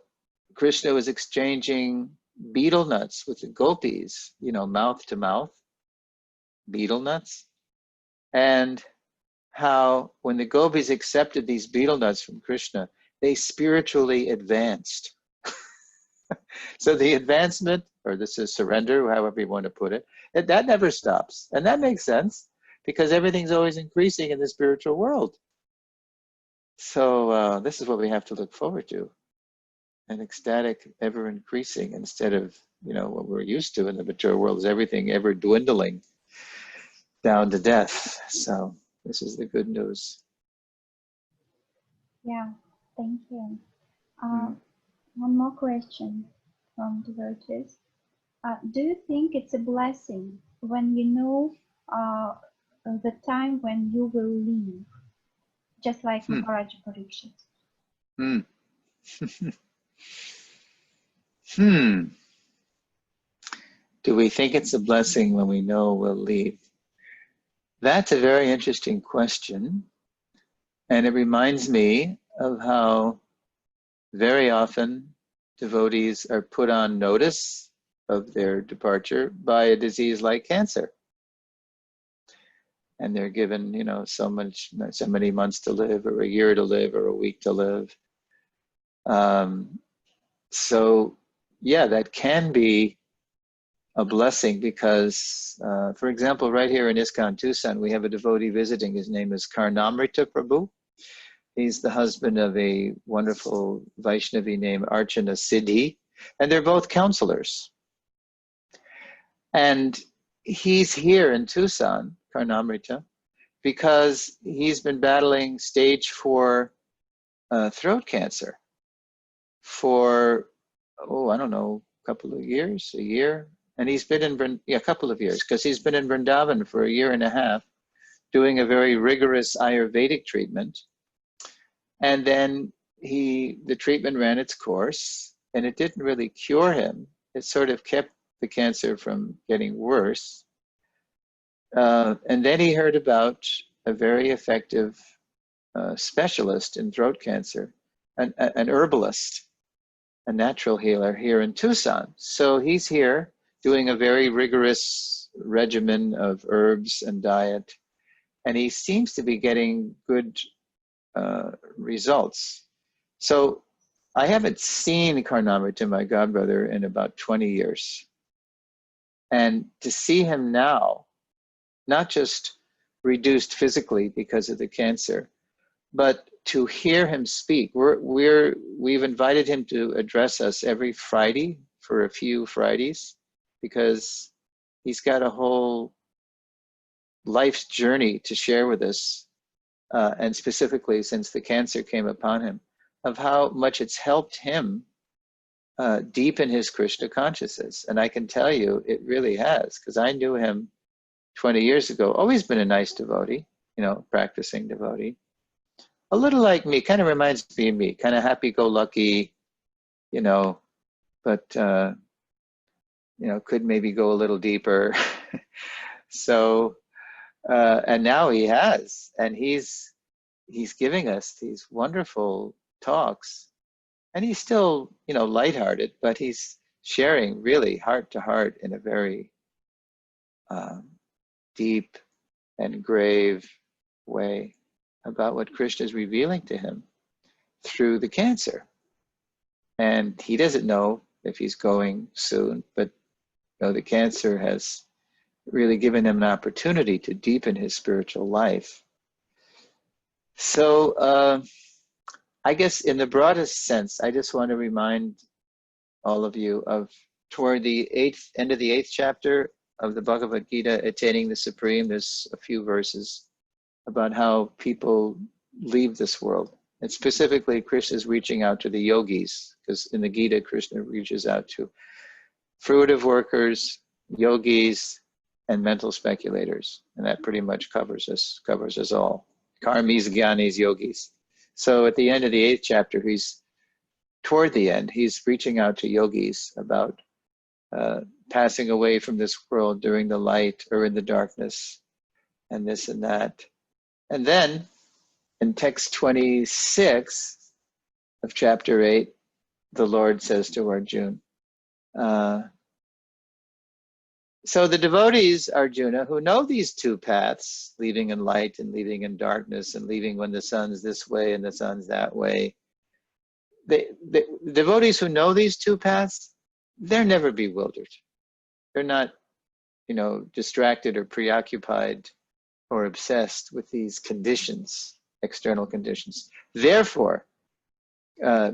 Krishna was exchanging betel nuts with the gopis, mouth to mouth, betel nuts, and how when the gopis accepted these betel nuts from Krishna, they spiritually advanced. So the advancement, or this is surrender, however you want to put it, that never stops. And that makes sense because everything's always increasing in the spiritual world. So this is what we have to look forward to. An ecstatic, ever increasing, instead of, what we're used to in the material world is everything ever dwindling down to death. So this is the good news. Yeah, thank you. One more question from devotees. Do you think it's a blessing when you know the time when you will leave, just like Maharaja Parikshit? Do we think it's a blessing when we know we'll leave? That's a very interesting question. And it reminds me of how very often devotees are put on notice of their departure by a disease like cancer. And they're given, so many months to live, or a year to live, or a week to live. So yeah, that can be a blessing because, for example, right here in ISKCON Tucson, we have a devotee visiting. His name is Karnamrita Prabhu. He's the husband of a wonderful Vaishnavi named Archana Siddhi, and they're both counselors. And he's here in Tucson, Karnamrita, because he's been battling stage 4 throat cancer for, I don't know, a couple of years, a year. And he's been in, a couple of years, because he's been in Vrindavan for a year and a half, doing a very rigorous Ayurvedic treatment. And then the treatment ran its course, and it didn't really cure him, it sort of kept the cancer from getting worse. And then he heard about a very effective specialist in throat cancer, an herbalist, a natural healer here in Tucson. So he's here doing a very rigorous regimen of herbs and diet, and he seems to be getting good results. So I haven't seen Karnamrita, my godbrother, in about 20 years. And to see him now, not just reduced physically because of the cancer, but to hear him speak. We've invited him to address us every Friday for a few Fridays, because he's got a whole life's journey to share with us, and specifically since the cancer came upon him, of how much it's helped him deepen his Krishna consciousness. And I can tell you it really has, because I knew him 20 years ago, always been a nice devotee, practicing devotee. A little like me, kind of reminds me of me, kind of happy-go-lucky, but, could maybe go a little deeper. So, and now he has, and he's giving us these wonderful talks, and he's still, lighthearted, but he's sharing really heart to heart in a very deep and grave way about what Krishna is revealing to him through the cancer. And he doesn't know if he's going soon, but the cancer has really given him an opportunity to deepen his spiritual life. So I guess in the broadest sense, I just want to remind all of you of toward the end of the 8th chapter of the Bhagavad Gita, Attaining the Supreme, there's a few verses about how people leave this world. And specifically, Krishna is reaching out to the yogis, because in the Gita, Krishna reaches out to fruitive workers, yogis, and mental speculators. And that pretty much covers us all. Karmis, Gyanis, yogis. So at the end of the 8th chapter, toward the end, he's reaching out to yogis about passing away from this world during the light or in the darkness, and this and that. And then in text 26 of chapter 8, the Lord says to Arjuna, so the devotees, Arjuna, who know these two paths, leaving in light and leaving in darkness, and leaving when the sun's this way and the sun's that way, the devotees who know these two paths, they're never bewildered. They're not, distracted or preoccupied or obsessed with these conditions, external conditions. Therefore,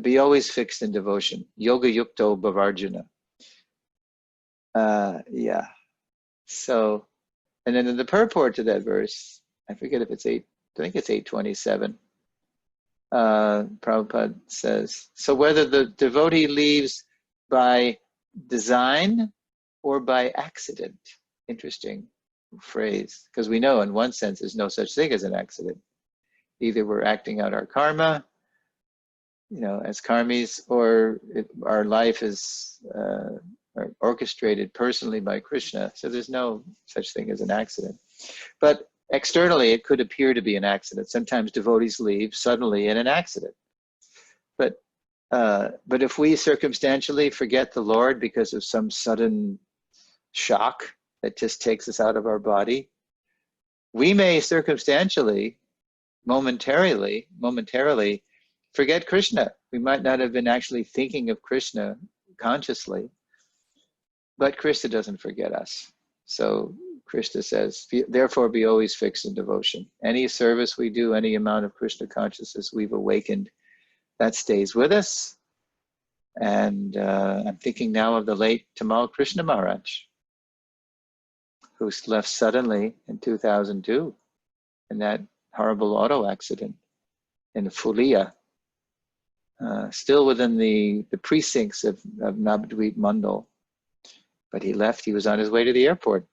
be always fixed in devotion. Yoga yukto bhavarjuna. Yeah. So, and then in the purport to that verse, I forget if it's I think it's 827. Prabhupada says, so whether the devotee leaves by design or by accident, interesting phrase, because we know in one sense there's no such thing as an accident. Either we're acting out our karma, as karmis, or our life is orchestrated personally by Krishna. So there's no such thing as an accident. But externally, it could appear to be an accident. Sometimes devotees leave suddenly in an accident. But if we circumstantially forget the Lord because of some sudden shock that just takes us out of our body, we may circumstantially, momentarily forget Krishna. We might not have been actually thinking of Krishna consciously, but Krishna doesn't forget us. So Krishna says, therefore be always fixed in devotion. Any service we do, any amount of Krishna consciousness we've awakened, that stays with us. And I'm thinking now of the late Tamal Krishna Maharaj, who left suddenly in 2002 in that horrible auto accident in Fulia, still within the precincts of Navadvip Mandal. But he left, he was on his way to the airport.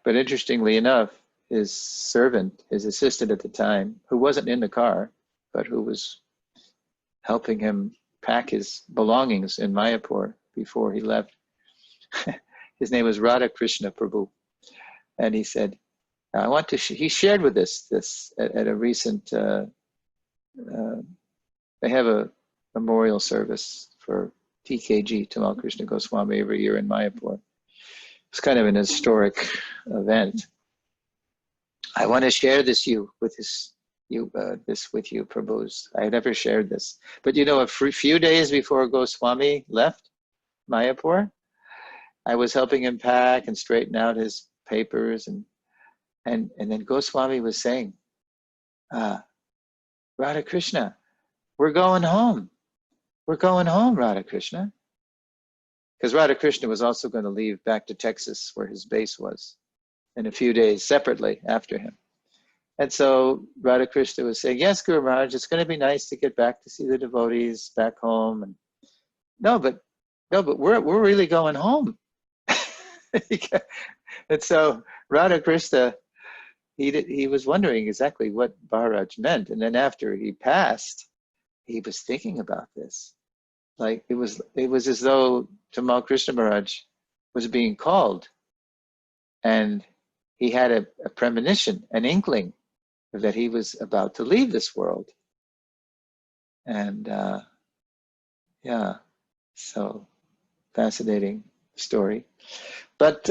But interestingly enough, his servant, his assistant at the time, who wasn't in the car, but who was helping him pack his belongings in Mayapur before he left. His name was Radha Krishna Prabhu. And he said, I want to, he shared with us this at a recent, they have a memorial service for TKG, Tamal Krishna Goswami, every year in Mayapur. It's kind of an historic event. I want to share this with you, Prabhus. I never shared this. But you know, a few days before Goswami left Mayapur, I was helping him pack and straighten out his papers, and then Goswami was saying, Radha Krishna, we're going home. We're going home, Radha Krishna. Because Radha Krishna was also going to leave back to Texas, where his base was, in a few days separately after him. And so Radha Krishna was saying, yes, Guru Maharaj, it's going to be nice to get back to see the devotees back home. And no, but we're really going home. And so Radha Krishna, he was wondering exactly what Maharaj meant. And then after he passed, he was thinking about this. Like it was as though Tamal Krishna Maharaj was being called, and he had a premonition, an inkling that he was about to leave this world. And yeah, so fascinating story. But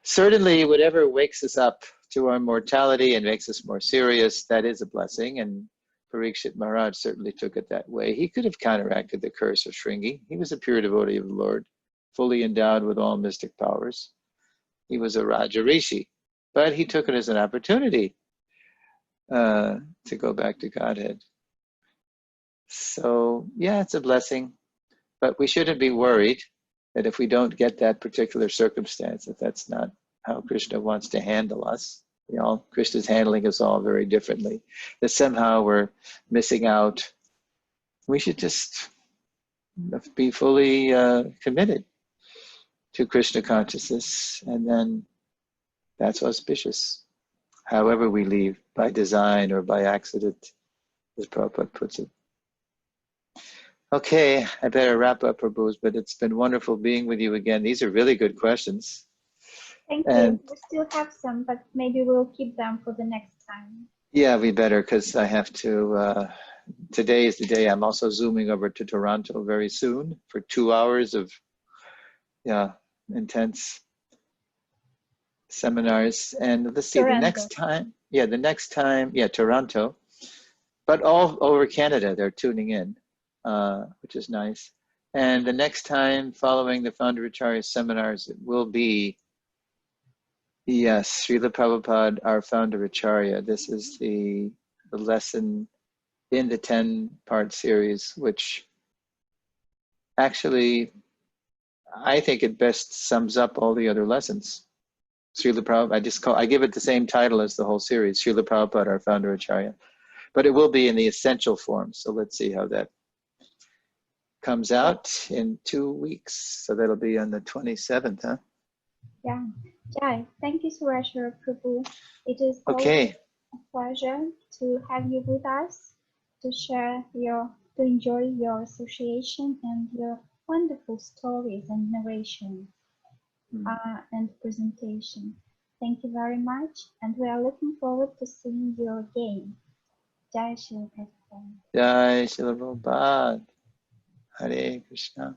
certainly whatever wakes us up to our mortality and makes us more serious, that is a blessing. And Parikshit Maharaj certainly took it that way. He could have counteracted the curse of Shringi. He was a pure devotee of the Lord, fully endowed with all mystic powers. He was a Raja Rishi, but he took it as an opportunity to go back to Godhead. So yeah, it's a blessing, but we shouldn't be worried that if we don't get that particular circumstance, that that's not how Krishna wants to handle us. You know, Krishna's handling us all very differently, that somehow we're missing out. We should just be fully committed to Krishna consciousness, and then that's auspicious. However we leave, by design or by accident, as Prabhupada puts it. Okay, I better wrap up, Prabhus, but it's been wonderful being with you again. These are really good questions. Thank you. We still have some, but maybe we'll keep them for the next time. Yeah, we better, because I have to, today is the day. I'm also zooming over to Toronto very soon for 2 hours of, intense seminars. And let's see, Toronto. the next time, Toronto, but all over Canada, they're tuning in, which is nice. And the next time following the Founder Acharya seminars, it will be, yes, Srila Prabhupada, our Founder Acharya. This is the lesson in the 10-part series, which actually, I think it best sums up all the other lessons. Srila Prabhupada, I give it the same title as the whole series, Srila Prabhupada, our Founder Acharya. But it will be in the essential form, so let's see how that comes out in 2 weeks. So that'll be on the 27th, huh? Yeah. Jai. Thank you, Sureshvara Prabhu. It is okay. A pleasure to have you with us, to enjoy your association and your wonderful stories and narration and presentation. Thank you very much, and we are looking forward to seeing you again. Jai Shri Krishna. Jai Shri Prabhupada. Hare Krishna.